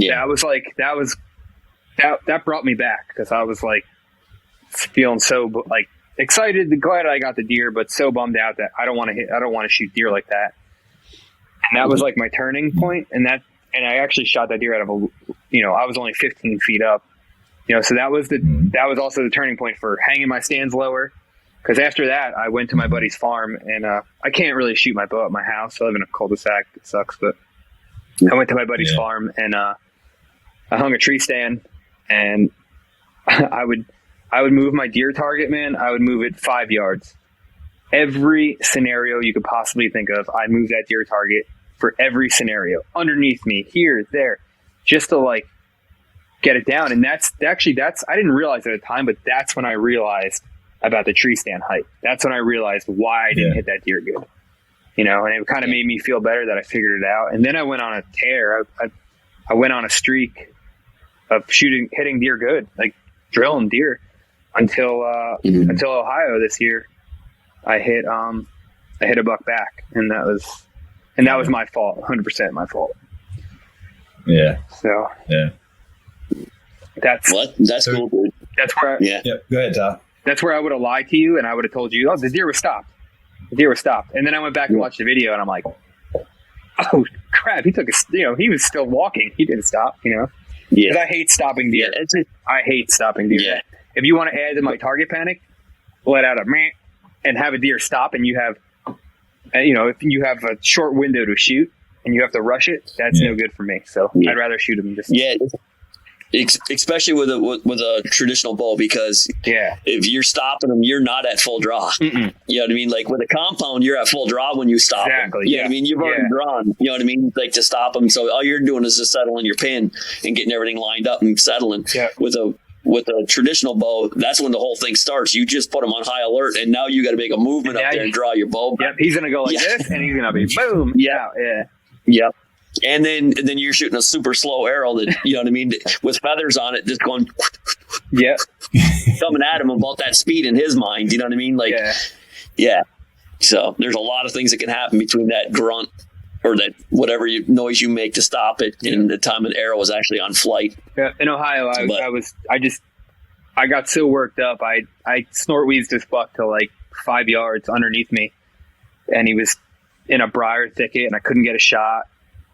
that brought me back, because I was like feeling so like excited, glad I got the deer, but so bummed out that I don't want to shoot deer like that. And that was like my turning point. And I actually shot that deer out of I was only 15 feet up, so that was also the turning point for hanging my stands lower. Cause after that I went to my buddy's farm, and, I can't really shoot my bow at my house. I live in a cul-de-sac. It sucks, but I went to my buddy's farm, and, I hung a tree stand, and I would move my deer target, man. I would move it 5 yards. Every scenario you could possibly think of, I moved that deer target for every scenario. Underneath me, here, there, just to like get it down. And that's I didn't realize at the time, but that's when I realized about the tree stand height. That's when I realized why I didn't hit that deer good. And it kind of made me feel better that I figured it out. And then I went on a tear. I went on a streak of hitting deer good, like drilling deer until Ohio this year. I hit a buck back, and that was my fault, 100% my fault. Yeah. So yeah, that's cool, dude. That's where Go ahead, Todd. That's where I would have lied to you, and I would have told you, oh, the deer was stopped. The deer was stopped. And then I went back and watched the video, and I'm like, oh crap, he was still walking. He didn't stop, Yeah. Because I hate stopping deer. I hate stopping deer. Yeah. If you want to add to my target panic, let out a meh and have a deer stop, and you have, if you have a short window to shoot and you have to rush it, that's no good for me. So I'd rather shoot him especially with a traditional bow, because if you're stopping them, you're not at full draw. Mm-mm. You know what I mean? Like with a compound, you're at full draw when you stop them. You know what I mean? You've already drawn. You know what I mean? Like to stop them, so all you're doing is just settling your pin and getting everything lined up and settling. Yeah. With a traditional bow, that's when the whole thing starts. You just put them on high alert, and now you got to make a movement up there and draw your bow. Yep, he's gonna go like this, and he's gonna be boom. Yep. And then you're shooting a super slow arrow that, you know what I mean, with feathers on it, just going, coming at him about that speed in his mind. You know what I mean? Like, So there's a lot of things that can happen between that grunt or that whatever noise you make to stop it and the time an arrow is actually on flight. Yeah. In Ohio, I got so worked up. I snort wheezed this buck to like 5 yards underneath me, and he was in a briar thicket, and I couldn't get a shot.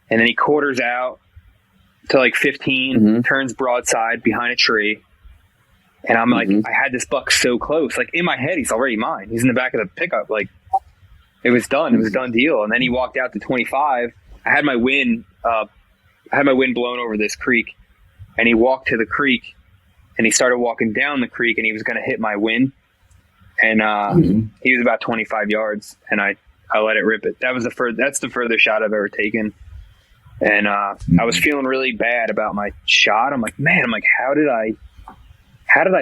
And then he quarters out to like 15, turns broadside behind a tree. And I'm like, I had this buck so close. Like in my head, he's already mine. He's in the back of the pickup. Like it was done. It was a done deal. And then he walked out to 25. I had my wind blown over this creek. And he walked to the creek, and he started walking down the creek, and he was going to hit my wind. And he was about 25 yards, and I let it rip it. That's the furthest shot I've ever taken. And I was feeling really bad about my shot. I'm like, how did I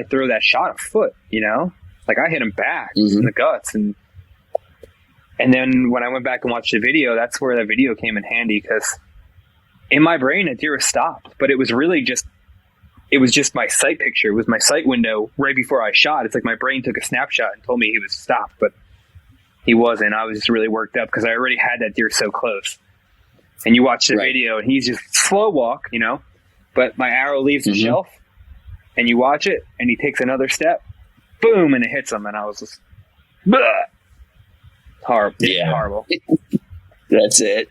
throw that shot a foot? Like I hit him back in the guts. And then when I went back and watched the video, that's where that video came in handy, because in my brain, a deer was stopped, but it was really just my sight picture. It was my sight window right before I shot. It's like my brain took a snapshot and told me he was stopped, but he wasn't. I was just really worked up because I already had that deer so close. And you watch the video, and he's just slow walk, but my arrow leaves the shelf, and you watch it, and he takes another step, boom, and it hits him. And I was just, horrible. Yeah. Horrible. That's it.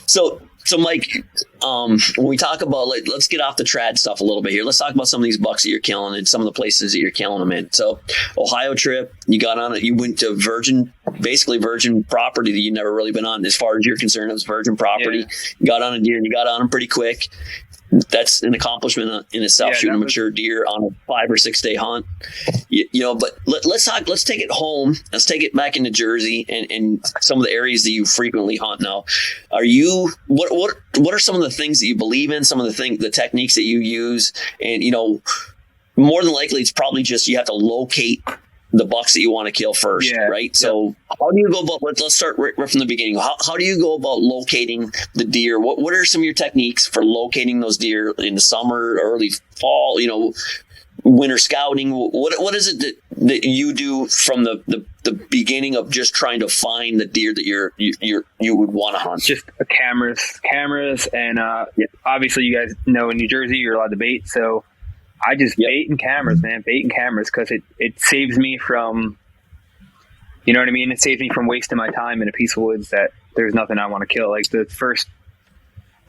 So Mike, when we talk about, let's get off the trad stuff a little bit here. Let's talk about some of these bucks that you're killing and some of the places that you're killing them in. So Ohio trip, you got on it. You went to virgin property that you've never really been on. As far as you're concerned, it was virgin property. Yeah. You got on a deer, and you got on them pretty quick. That's an accomplishment in itself, shooting a mature deer on a 5 or 6 day hunt. But let's take it home. Let's take it back into Jersey and some of the areas that you frequently hunt now. What are some of the things that you believe in, some of the techniques that you use? And, more than likely, it's probably just you have to locate the bucks that you want to kill first, right? So how do you go about, let's start right from the beginning. How do you go about locating the deer? What are some of your techniques for locating those deer in the summer, early fall, winter scouting? What is it that you do from the beginning of just trying to find the deer that you would want to hunt? Just cameras. And obviously you guys know in New Jersey, you're allowed to bait. So I just bait and cameras, man. Bait and cameras, because it saves me from You know what I mean? It saves me from wasting my time in a piece of woods that there's nothing I want to kill. Like they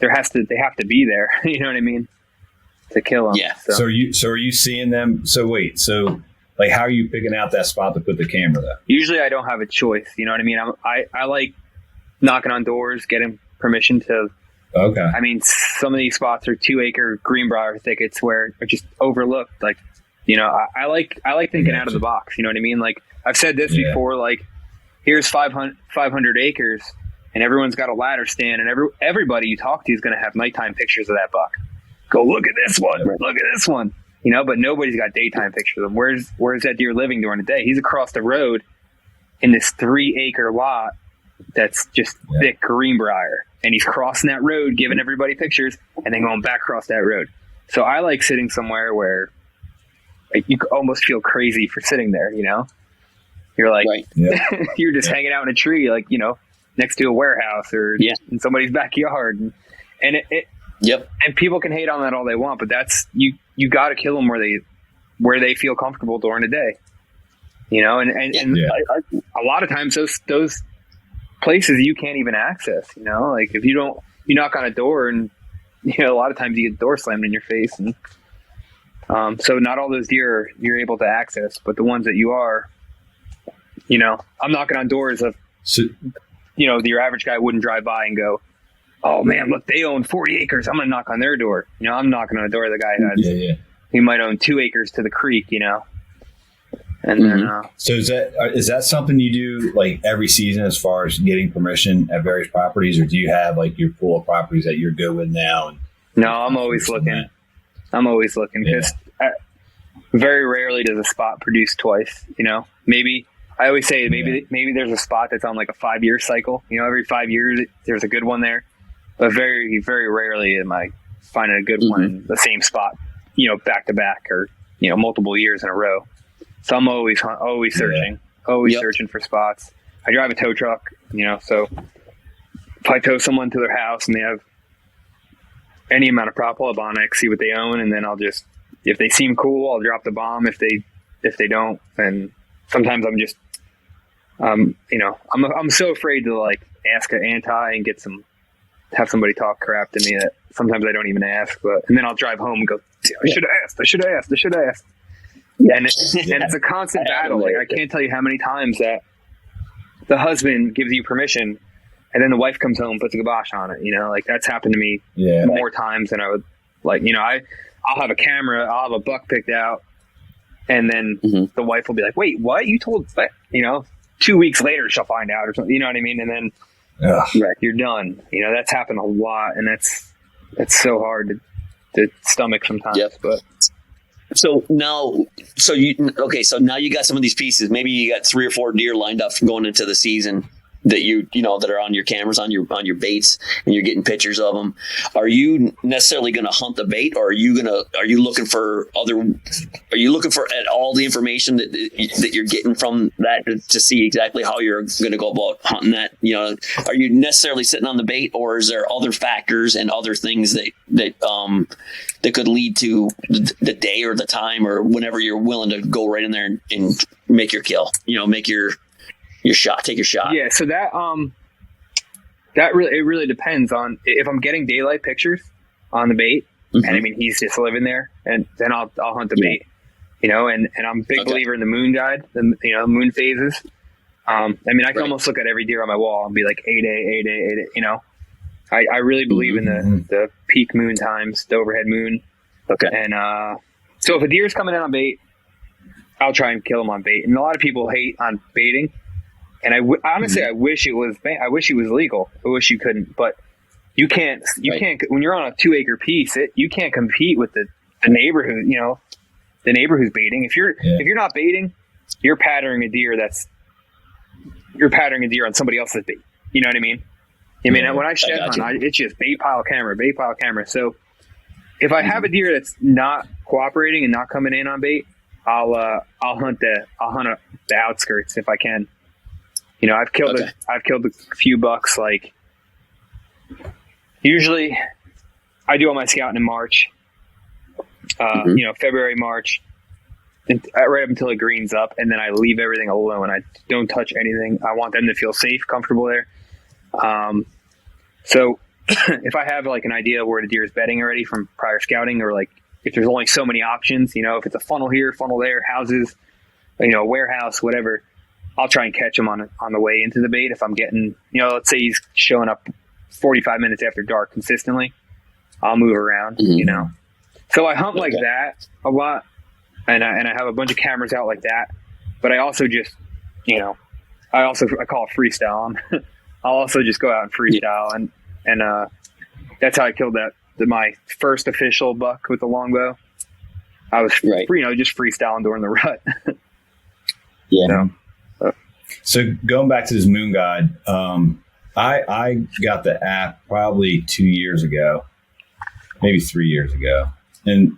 have to be there. You know what I mean? To kill them. Yeah. So are you seeing them? So wait, like how are you picking out that spot to put the camera though? Usually I don't have a choice. You know what I mean? I like knocking on doors, getting permission to. Okay. I mean, some of these spots are 2-acre greenbrier thickets where are just overlooked. Like, you know, I like thinking out of the box. You know what I mean? Like I've said this before. Like, here's 500 acres, and everyone's got a ladder stand, and everybody you talk to is going to have nighttime pictures of that buck. Go look at this one. Look at this one. You know, but nobody's got daytime pictures of him. Where's that deer living during the day? He's across the road in this 3-acre lot that's just thick greenbrier, and he's crossing that road, giving everybody pictures, and then going back across that road. So I like sitting somewhere where like, you almost feel crazy for sitting there. You know, you're like you're just hanging out in a tree, like, you know, next to a warehouse or in somebody's backyard, and it. Yep. And people can hate on that all they want, but that's you got to kill them where they feel comfortable during the day. You know, and a lot of times those places you can't even access. You know, like if you knock on a door, and you know, a lot of times you get the door slammed in your face, and so not all those deer you're able to access, but the ones that you are, you know, I'm knocking on doors of, you know, your average guy wouldn't drive by and go, oh man, look, they own 40 acres. I'm going to knock on their door. You know, I'm knocking on a door the guy has. He might own 2 acres to the creek, you know. And then, so is that something you do like every season as far as getting permission at various properties, or do you have like your pool of properties that you're good with now? No, I'm always looking. I'm always looking because very rarely does a spot produce twice. You know, maybe I always say maybe there's a spot that's on like a 5-year cycle. You know, every 5 years there's a good one there. But very, very rarely am I finding a good one in the same spot, you know, back to back or, you know, multiple years in a row. So I'm always searching, searching for spots. I drive a tow truck, you know, so if I tow someone to their house and they have any amount of prop, I'll Onyx, see what they own, and then I'll just, if they seem cool, I'll drop the bomb. If they don't, then sometimes I'm just, you know, I'm so afraid to like ask an anti and have somebody talk crap to me that sometimes I don't even ask, and then I'll drive home and go, I should have asked. And it's a constant battle. Like I can't tell you how many times that the husband gives you permission and then the wife comes home and puts a kibosh on it. You know, like that's happened to me more times than I would like. You know, I'll have a camera, I'll have a buck picked out, and then the wife will be like, "Wait, what? You told?" You know, 2 weeks later she'll find out or something. You know what I mean? And then you're done. You know, that's happened a lot, and that's so hard to stomach sometimes. Yep. But so now you got some of these pieces. Maybe you got 3 or 4 deer lined up for going into the season that you know that are on your cameras, on your baits, and you're getting pictures of them. Are you necessarily going to hunt the bait, or are you looking for at all the information that you're getting from that to see exactly how you're going to go about hunting that? You know, are you necessarily sitting on the bait, or is there other factors and other things that could lead to the day or the time or whenever you're willing to go right in there and make your kill? You know, make your shot, take your shot. Yeah, so that really depends on if I'm getting daylight pictures on the bait, and I mean he's just living there, and then I'll hunt the bait, you know, and I'm a big believer in the moon guide, the moon phases. I mean I can almost look at every deer on my wall and be like 8A, you know. I really believe in the peak moon times, the overhead moon. Okay. And so if a deer's coming in on bait, I'll try and kill him on bait. And a lot of people hate on baiting. And honestly, I wish it was legal. I wish you couldn't, but you can't, when you're on a 2-acre piece, you can't compete with the neighbor who, you know, the neighbor who's baiting. If you're not baiting, you're patterning a deer on somebody else's bait. You know what I mean? I mean, when I shed hunt, it's just bait pile camera. So if I have a deer that's not cooperating and not coming in on bait, I'll hunt the outskirts if I can. You know, I've killed a few bucks. Like usually, I do all my scouting in March. You know, February, March. right up until it greens up, and then I leave everything alone. I don't touch anything. I want them to feel safe, comfortable there. So if I have like an idea where the deer is bedding already from prior scouting, or like if there's only so many options, if it's a funnel here, funnel there, houses, a warehouse, whatever, I'll try and catch him on the way into the bait. If I'm getting, let's say he's showing up 45 minutes after dark consistently, I'll move around, So I hunt like that a lot, and I have a bunch of cameras out like that. But I also just, I call it freestyle. I'll also just go out and freestyle, and that's how I killed my first official buck with the longbow. I was, just freestyling during the rut. Yeah. So going back to this Moon Guide, I got the app probably 2 years ago, maybe 3 years ago, and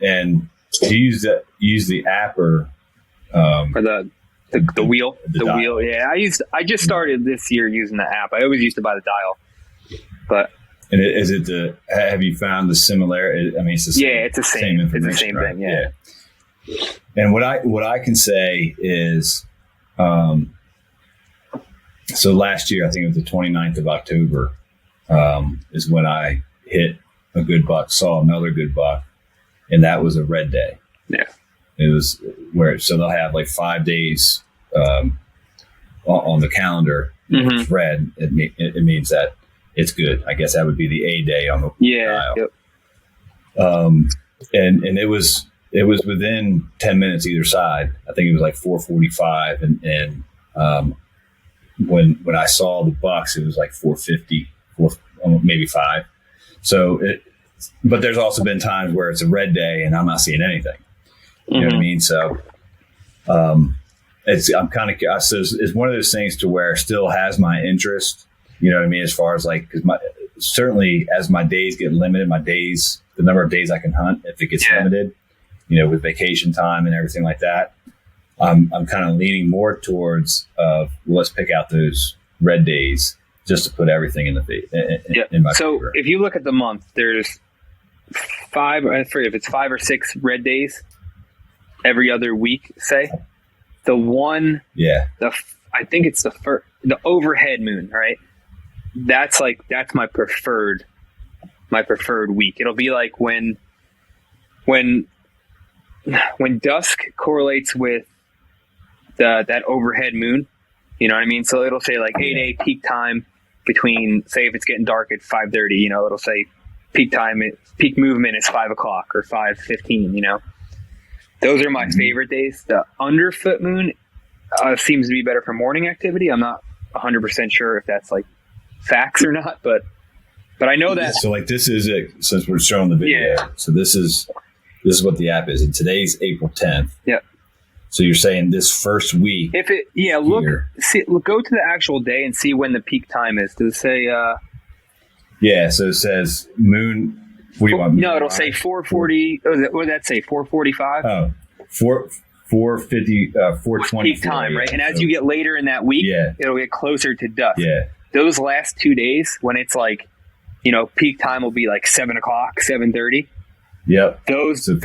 do you use the app or the wheel? The wheel, yeah. I just started this year using the app. I always used to buy the dial, but. And have you found the similarity? I mean, it's the same. Yeah, it's the same. It's the same thing. Yeah. And what I can say is, so last year, I think it was the 29th of October, is when I hit a good buck, saw another good buck, and that was a red day. Yeah. It was so they'll have like 5 days on the calendar. Mm-hmm. It's red. It means that it's good. I guess that would be the A day on the dial. Yep. And it was within 10 minutes either side. I think it was like 4:45, and when I saw the bucks, it was like 4:50, maybe 5. So but there's also been times where it's a red day and I'm not seeing anything. You know what I mean? So it's one of those things to where it still has my interest. You know what I mean? As far as like, because certainly as my days get limited, the number of days I can hunt, if it gets limited, with vacation time and everything like that, I'm kind of leaning more towards let's pick out those red days just to put everything in in my So favor. if you look at the month, there's 5, I forget if it's 5 or 6 red days every other week, say. The one, I think it's the overhead moon, right? That's my preferred week. It'll be like when dusk correlates with that overhead moon, you know what I mean? So it'll say like 8 peak time between, say if it's getting dark at 5:30, it'll say peak movement is 5 o'clock or 5:15, Those are my favorite days. The underfoot moon seems to be better for morning activity. I'm not 100% sure if that's like facts or not, but I know that. So like this is it, since we're showing the video. Yeah. So this is what the app is, and today's April 10th. Yeah. So you're saying this first week? If it, go to the actual day and see when the peak time is. Does it say? Yeah. So it says moon. What do you want? No, it'll say 4:40. What did that say? 4:45. Oh, 4:50, 4:20 peak time, right? And as you get later in that week, it'll get closer to dusk. Yeah. Those last 2 days, when it's like, peak time will be like 7 o'clock, 7:30. Yep. Those 2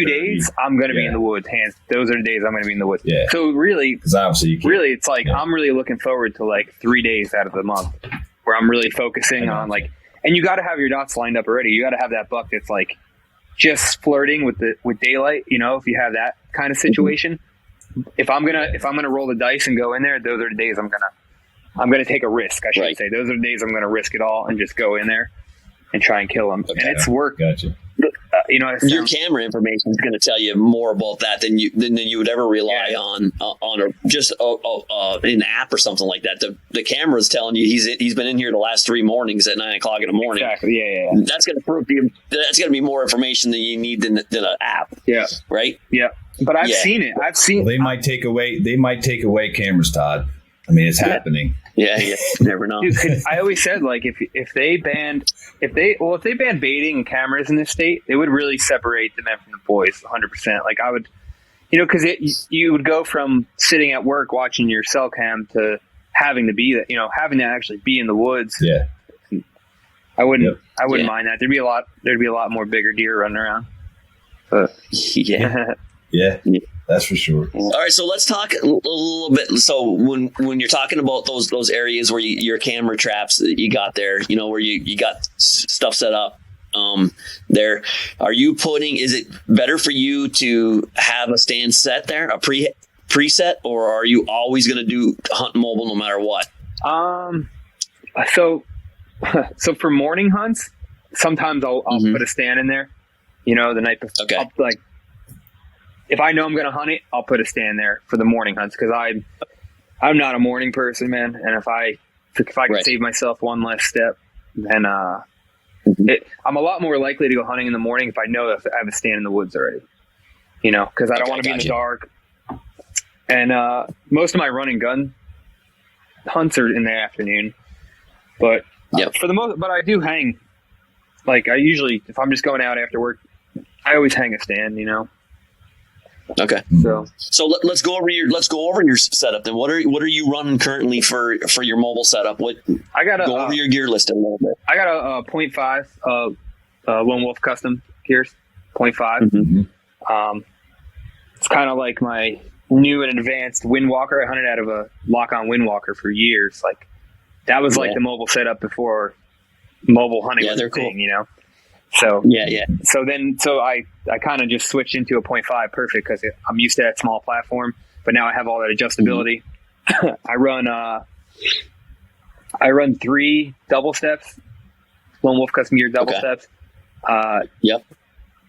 days, I'm going to be in the woods. Those are the days I'm going to be in the woods. Yeah. So really, because obviously, it's like I'm really looking forward to like 3 days out of the month where I'm really focusing on like. And you got to have your dots lined up already. You got to have that buck that's like just flirting with daylight. If you have that kind of situation, if I'm gonna roll the dice and go in there, those are the days I'm gonna take a risk. I should say those are the days I'm gonna risk it all and just go in there and try and kill them. Okay. And it's worked. Gotcha. Your camera information is going to tell you more about that than you would ever rely on an app or something like that. The camera is telling you he's been in here the last 3 mornings at 9 o'clock in the morning. Exactly. Yeah. That's going to be more information than you need than an app. Yeah. Right. Yeah. But I've seen it. They might take away cameras, Todd. I mean, it's happening. Yeah, you never know. Dude, I always said like if they banned baiting and cameras in this state, it would really separate the men from the boys 100%. Like I would, because you would go from sitting at work watching your cell cam to having to be that, having to actually be in the woods. Yeah, I wouldn't mind that. There'd be a lot more bigger deer running around. But yeah. That's for sure. All right, so let's talk a little bit. So when you're talking about those areas where your camera traps that you got there, where you got stuff set up there, are you is it better for you to have a stand set there, a preset, or are you always going to do hunt mobile no matter what? So for morning hunts, sometimes I'll put a stand in there, the night before. Okay. Like, if I know I'm going to hunt it, I'll put a stand there for the morning hunts, because I'm not a morning person, man. And if I can save myself one less step, then I'm a lot more likely to go hunting in the morning if I know that I have a stand in the woods already, because I don't want to be in the dark. And most of my run and gun hunts are in the afternoon, but for the most, but I do hang. Like, I usually, if I'm just going out after work, I always hang a stand, Okay. So let's go over your setup then. What are you running currently for your mobile setup? Go over your gear list a little bit. I got a 0.5 Lone Wolf custom gears, 0.5. Mm-hmm. It's kind of like my new and advanced Windwalker. I hunted out of a lock-on Windwalker for years. Like, that was like the mobile setup before mobile hunting was a thing, So So I kind of just switched into a 0.5 perfect, because I'm used to that small platform, but now I have all that adjustability. Mm-hmm. I run 3 double steps, Lone Wolf custom gear double steps.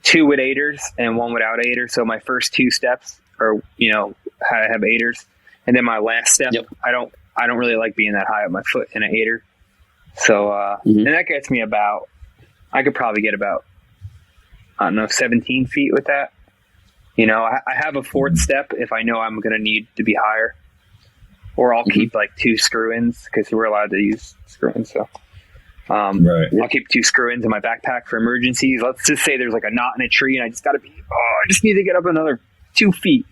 2 with aiders and 1 without aiders. So my first 2 steps are, I have aiders, and then my last step, I don't really like being that high up my foot in an aider. So and that gets me I could probably get about, 17 feet with that. I have a 4th step if I know I'm going to need to be higher, or I'll keep like 2 screw-ins, because we're allowed to use screw-ins. So I'll keep 2 screw-ins in my backpack for emergencies. Let's just say there's like a knot in a tree and I just need to get up another 2 feet,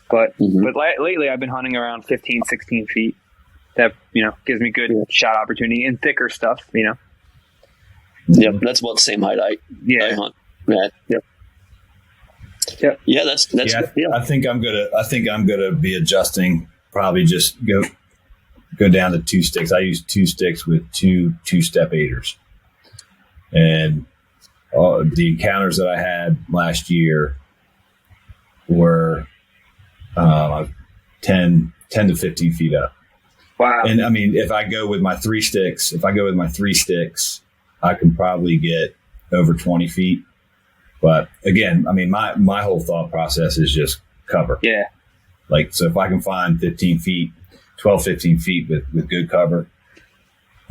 But lately I've been hunting around 15, 16 feet. That, gives me good shot opportunity and thicker stuff, Yep, that's about the same height I hunt. Yeah, that's I think I'm gonna be adjusting. Probably just go down to 2 sticks. I use 2 sticks with 2-step aiders, and the encounters that I had last year were 10 to 15 feet up. Wow! And I mean, if I go with my 3 sticks, I can probably get over 20 feet. But again, I mean, my whole thought process is just cover. Yeah. Like, so if I can find 15 feet with good cover,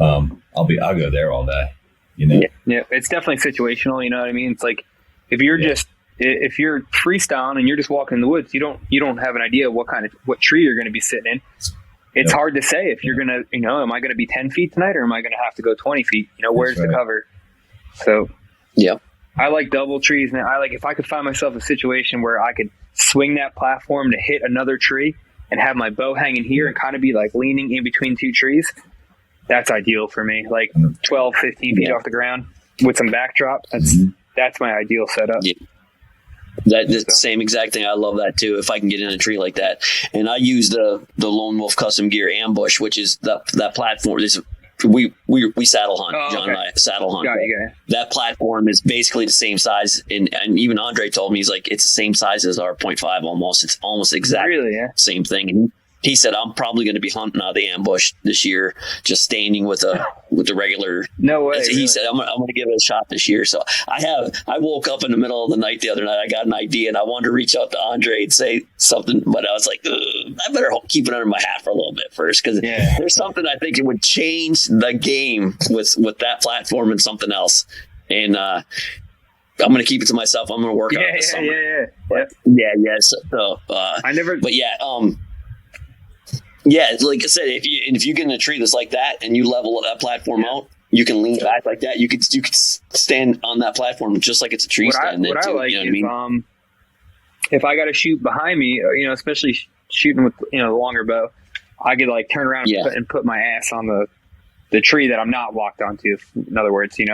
I'll go there all day, Yeah. It's definitely situational. You know what I mean? It's like, if you're if you're freestyling and you're just walking in the woods, you don't have an idea what tree you're going to be sitting in. It's hard to say if you're going to, am I going to be 10 feet tonight, or am I going to have to go 20 feet? Where's the cover? So, I like double trees. Now, if I could find myself a situation where I could swing that platform to hit another tree and have my bow hanging here and kind of be like leaning in between 2 trees, that's ideal for me. Like 12, 15 feet off the ground with some backdrop. That's my ideal setup. Yeah. That's the same exact thing. I love that too. If I can get in a tree like that, and I use the Lone Wolf custom gear ambush, which is that platform. We saddle hunt. John and I saddle hunt. That platform is basically the same size, and even Andre told me, he's like, it's the same size as our 0.5 almost. It's almost exactly same thing. And he said, I'm probably going to be hunting out of the ambush this year, just standing with the regular. No way. He said, I'm going to give it a shot this year. So I woke up in the middle of the night the other night. I got an idea, and I wanted to reach out to Andre and say something, but I was like, I better keep it under my hat for a little bit first, because there's something I think it would change the game with that platform and something else. And I'm going to keep it to myself. I'm going to work on it this summer. So like I said, if you get in a tree that's like that and you level that platform out, you can lean back like that. You could stand on that platform just like it's a tree stand. What I like is, if I got to shoot behind me, especially shooting with the longer bow, I could like turn around and put my ass on the tree that I'm not locked onto. In other words, kind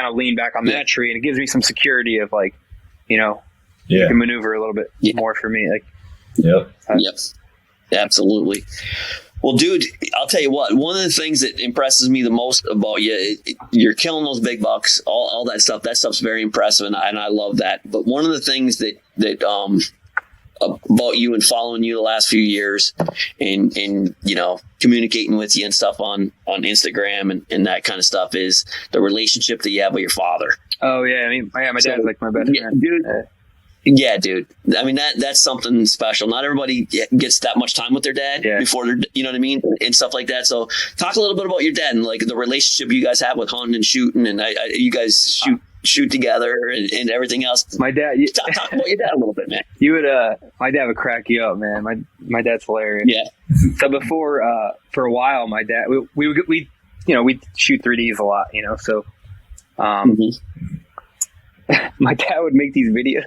of lean back on that tree, and it gives me some security of like, You can maneuver a little bit more for me. Like, yep. Absolutely. Well, dude, I'll tell you what, one of the things that impresses me the most about you, you're killing those big bucks, all that stuff. That stuff's very impressive, and I love that. But one of the things that about you and following you the last few years and communicating with you and stuff on Instagram and that kind of stuff is the relationship that you have with your father. Oh, yeah. I mean, my dad's like my best friend. Dude. Yeah, dude. I mean, that's something special. Not everybody gets that much time with their dad before they're, you know what I mean? And stuff like that. So talk a little bit about your dad and like the relationship you guys have with hunting and shooting, and you guys shoot together and everything else. My dad, talk about your dad a little bit, man. My dad would crack you up, man. My dad's hilarious. Yeah. So before, for a while, my dad, we shoot 3Ds a lot, so, my dad would make these videos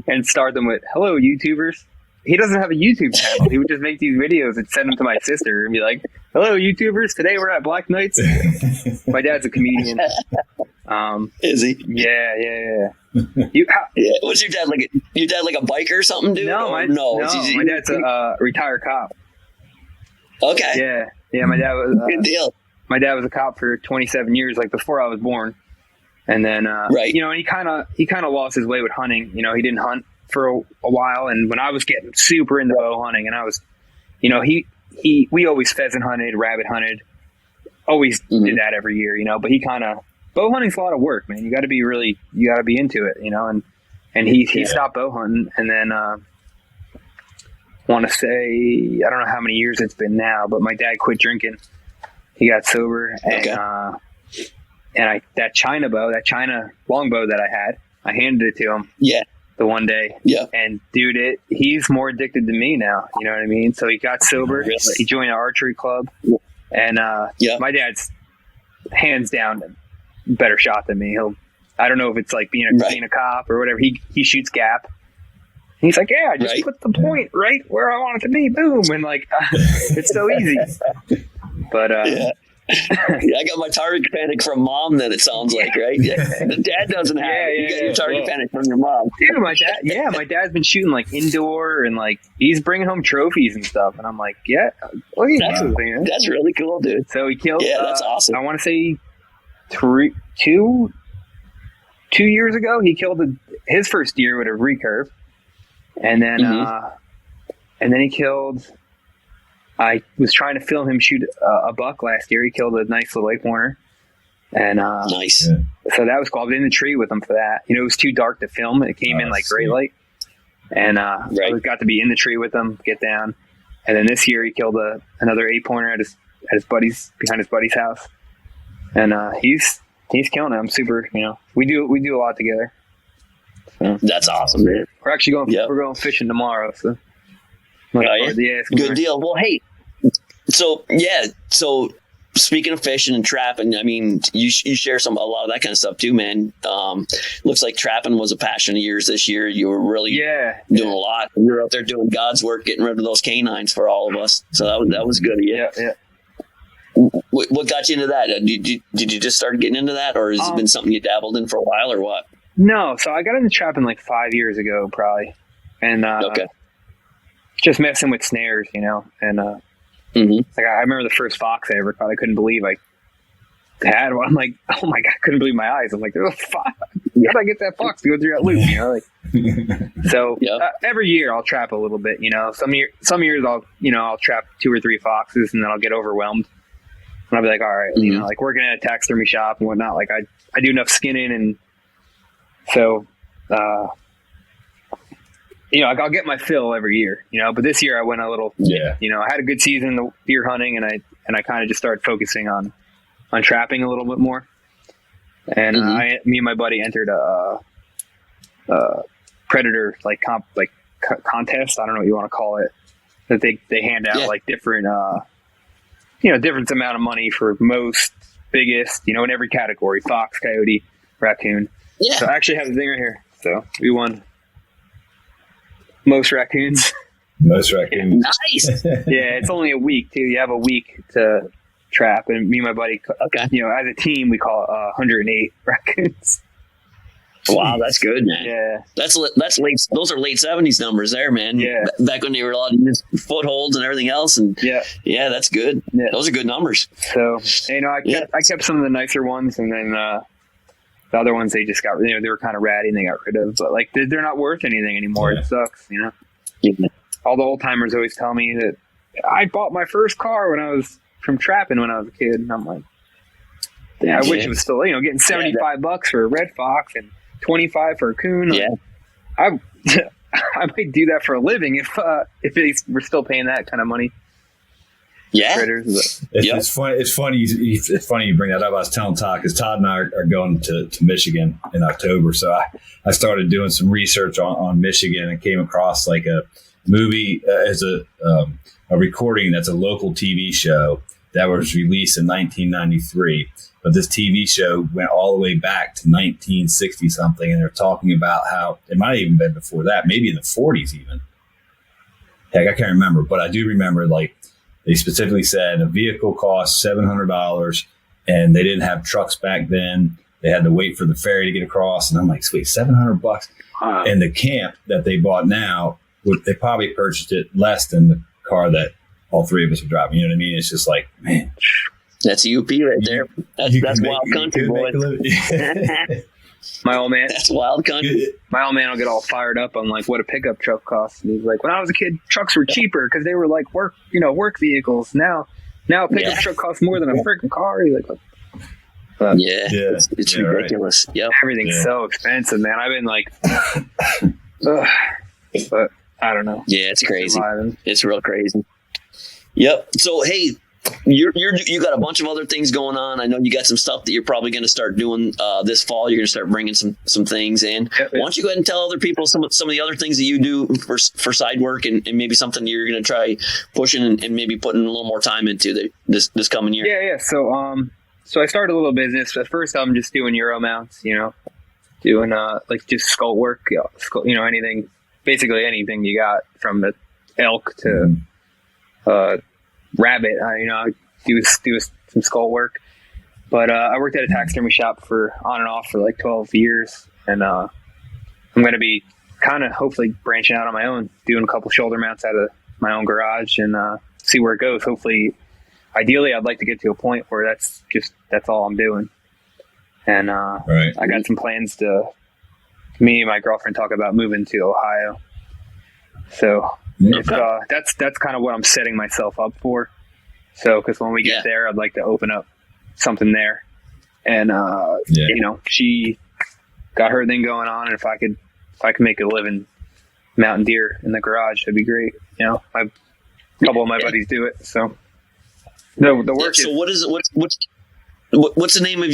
and start them with, "Hello, YouTubers." He doesn't have a YouTube channel. He would just make these videos and send them to my sister and be like, "Hello, YouTubers. Today we're at Black Knights." My dad's a comedian. Is he? Yeah. What's your dad like? Your dad like a biker or something, dude? No, my dad's a retired cop. Okay. Yeah. My dad was good deal. My dad was a cop for 27 years, like before I was born. And then, and he kind of lost his way with hunting. He didn't hunt for a while. And when I was getting super into bow hunting, and I was, we always pheasant hunted, rabbit hunted, always did that every year, but he bow hunting's a lot of work, man. You got to be into it, and he stopped bow hunting. And then, want to say, I don't know how many years it's been now, but my dad quit drinking. He got sober, and, and that China longbow that I had, I handed it to him. Yeah. The one day. Yeah. And dude, he's more addicted to me now. You know what I mean? So he got sober. Yes. He joined an archery club. And my dad's hands down better shot than me. I don't know if it's like being a cop or whatever. He shoots gap. And he's like, "Yeah, I just put the point right where I want it to be. Boom." And like, it's so easy. But I got my target panic from mom. Then it sounds like, right? The dad doesn't have it. You got your target panic from your mom. Dude, my dad's been shooting like indoor and like he's bringing home trophies and stuff. And I'm like, that's really cool, dude. So he killed. Yeah, that's awesome. I want to say 2 years ago, he killed his first deer with a recurve, and then he killed. I was trying to film him shoot a buck last year. He killed a nice little acorner. And nice. So that was cool. I was in the tree with him for that. It was too dark to film. It came in like great light. And I got to be in the tree with him, get down. And then this year he killed another 8-pointer at his buddy's behind his buddy's house. And he's killing it. I'm super. We do a lot together. So, that's awesome, man. We're actually going. We're going fishing tomorrow. So. Good deal. Well, hey, so speaking of fishing and trapping, I mean, you share a lot of that kind of stuff too, man. Looks like trapping was a passion of yours this year. You were really doing a lot. You're out there doing God's work, getting rid of those canines for all of us. So that was good of you. Yeah. What got you into that? Did you just start getting into that, or has it been something you dabbled in for a while, or what? No, so I got into trapping like 5 years ago, probably, and just messing with snares, and like I remember the first fox I ever caught. I couldn't believe I had one. I'm like, oh my god, I couldn't believe my eyes. I'm like, there's a fox. How did I get that fox to go through that loop? So every year I'll trap a little bit. Some years I'll trap 2 or 3 foxes, and then I'll get overwhelmed. And I'll be like, all right, like working at a taxidermy shop and whatnot. Like I do enough skinning, and so I'll get my fill every year. But this year I went a little. I had a good season in the deer hunting, and I kind of just started focusing on trapping a little bit more. And me and my buddy entered a predator contest. I don't know what you want to call it. That they hand out like different. Different amount of money for most, biggest, in every category: fox, coyote, raccoon. Yeah. So I actually have the thing right here. So we won most raccoons. Most raccoons. Nice. Yeah, it's only a week too. You have a week to trap, and me and my buddy, as a team, we call it 108 raccoons. Wow, that's good, man. Yeah, that's late. Those are late 70s numbers there, man. Yeah, back when they were allowed to use footholds and everything else. And yeah, that's good. Yeah. Those are good numbers. So I kept some of the nicer ones, and then the other ones they just got. They were kind of ratty and they got rid of. But like they're not worth anything anymore. It sucks, Yeah. All the old timers always tell me that I bought my first car when I was from trapping when I was a kid, and I'm like, I wish it was still getting $75 for a red fox and 25 for a coon. Yeah, I might do that for a living if we're still paying that kind of money. Yeah, critters, it's funny. It's funny you bring that up. I was telling Todd because Todd and I are going to Michigan in October, so I started doing some research on Michigan and came across like a movie as a recording that's a local TV show that was released in 1993. But this TV show went all the way back to 1960 something, and they're talking about how it might have even been before that, maybe in the 40s even. Heck, I can't remember, but I do remember like they specifically said a vehicle cost $700, and they didn't have trucks back then. They had to wait for the ferry to get across, and I'm like, sweet, $700. Wow. And the camp that they bought now, they probably purchased it less than the car that all three of us are driving. You know what I mean? It's just like, man. That's a UP right there. That's wild country, boy. My old man. That's wild country. My old man will get all fired up on like what a pickup truck costs. And he's like, when I was a kid, trucks were cheaper because they were like work vehicles. Now a pickup truck costs more than a freaking car. He's like, it's ridiculous. Right. Yep. Everything's so expensive, man. I've been like, but I don't know. Yeah, it's crazy. It's real crazy. Yep. So, hey, you got a bunch of other things going on. I know you got some stuff that you're probably going to start doing this fall. You're going to start bringing some things in. Yep. Why don't you go ahead and tell other people some of the other things that you do for side work and maybe something you're going to try pushing and maybe putting a little more time into this coming year. Yeah. So I started a little business. At first, I'm just doing Euro mounts. Doing like just skull work. Anything, basically anything you got from the elk to rabbit. I do some skull work, but I worked at a taxidermy shop for on and off for like 12 years, and I'm going to be kind of hopefully branching out on my own, doing a couple shoulder mounts out of my own garage and see where it goes. Hopefully, ideally, I'd like to get to a point where that's all I'm doing, and right. I got some plans to. Me and my girlfriend talk about moving to Ohio, so. It's, that's kind of what I'm setting myself up for. So, because when we get there, I'd like to open up something there. And, she got her thing going on. And if I could make a living mountain deer in the garage, that'd be great. A couple of my buddies do it. So the work is. So what's the name of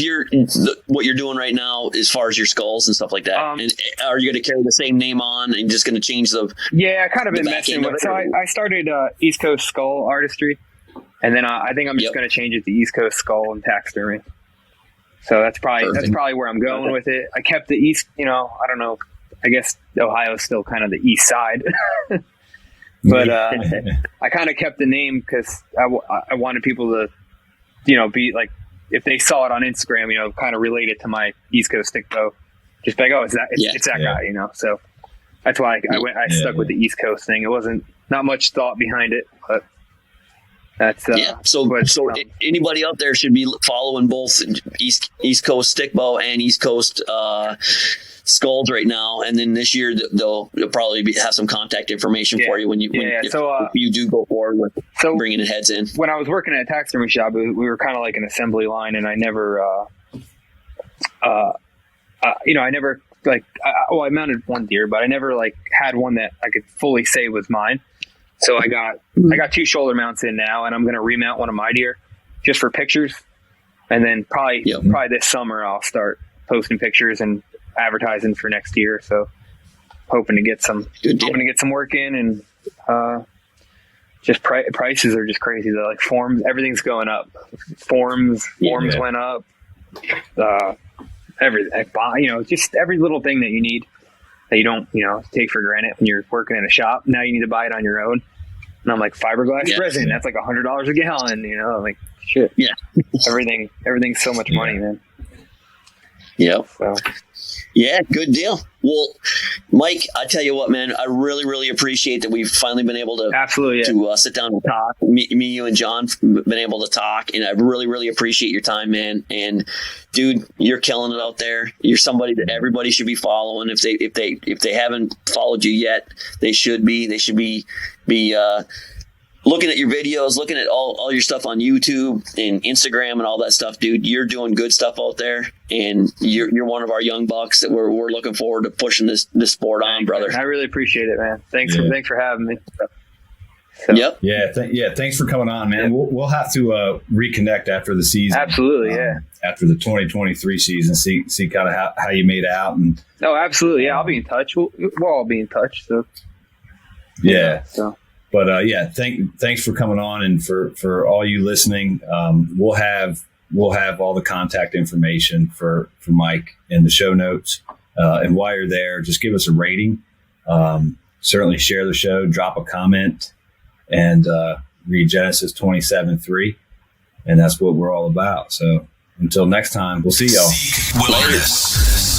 what you're doing right now as far as your skulls and stuff like that? And are you going to carry the same name on and just going to change the? Yeah, I kind of been messing with it. So I started East Coast Skull Artistry, and then I think I'm just going to change it to East Coast Skull and Taxidermy. So that's probably where I'm going with it. I kept the East. I don't know. I guess Ohio's still kind of the East side, but I kind of kept the name because I wanted people to, be like. If they saw it on Instagram, kind of relate it to my East Coast stick bow, just be like, oh, it's that guy, So that's why I stuck with the East Coast thing. It wasn't not much thought behind it, but that's So anybody out there should be following both East Coast stick bow and East Coast skulls right now, and then this year they'll probably have some contact information for you if you do go forward with bringing the heads in. When I was working at a taxidermy shop, we were kind of like an assembly line, and I never I mounted one deer, but I never had one that I could fully say was mine. So I got 2 shoulder mounts in now, and I'm going to remount one of my deer just for pictures, and then probably this summer I'll start posting pictures and advertising for next year. So hoping to get some work in, and just prices are just crazy though. Like forms, everything's going up. Forms went up. Everything, just every little thing that you need that you don't, take for granted when you're working in a shop. Now you need to buy it on your own. And I'm like, fiberglass resin, that's like $100 a gallon, like shit. Yeah. Everything's so much money, man. Yep. So. Yeah, good deal. Well, Mike, I tell you what, man, I really, really appreciate that we've finally been able to sit down and talk. Me, you, and John been able to talk, and I really, really appreciate your time, man. And dude, you're killing it out there. You're somebody that everybody should be following. If they haven't followed you yet, they should be. They should be looking at your videos, looking at all your stuff on YouTube and Instagram and all that stuff, dude. You're doing good stuff out there, and you're one of our young bucks that we're looking forward to pushing this sport on, brother. I really appreciate it, man. Thanks for having me. So. Yep. Yeah. Thanks for coming on, man. We'll have to reconnect after the season. Absolutely. Yeah. After the 2023 season, see kind of how you made out. And absolutely. Yeah. I'll be in touch. We'll all be in touch. So. Yeah. So. But thanks for coming on, and for all you listening. We'll have all the contact information for Mike in the show notes. And while you're there, just give us a rating. Certainly share the show, drop a comment, and read Genesis 27:3. And that's what we're all about. So until next time, we'll see y'all. Wilderness.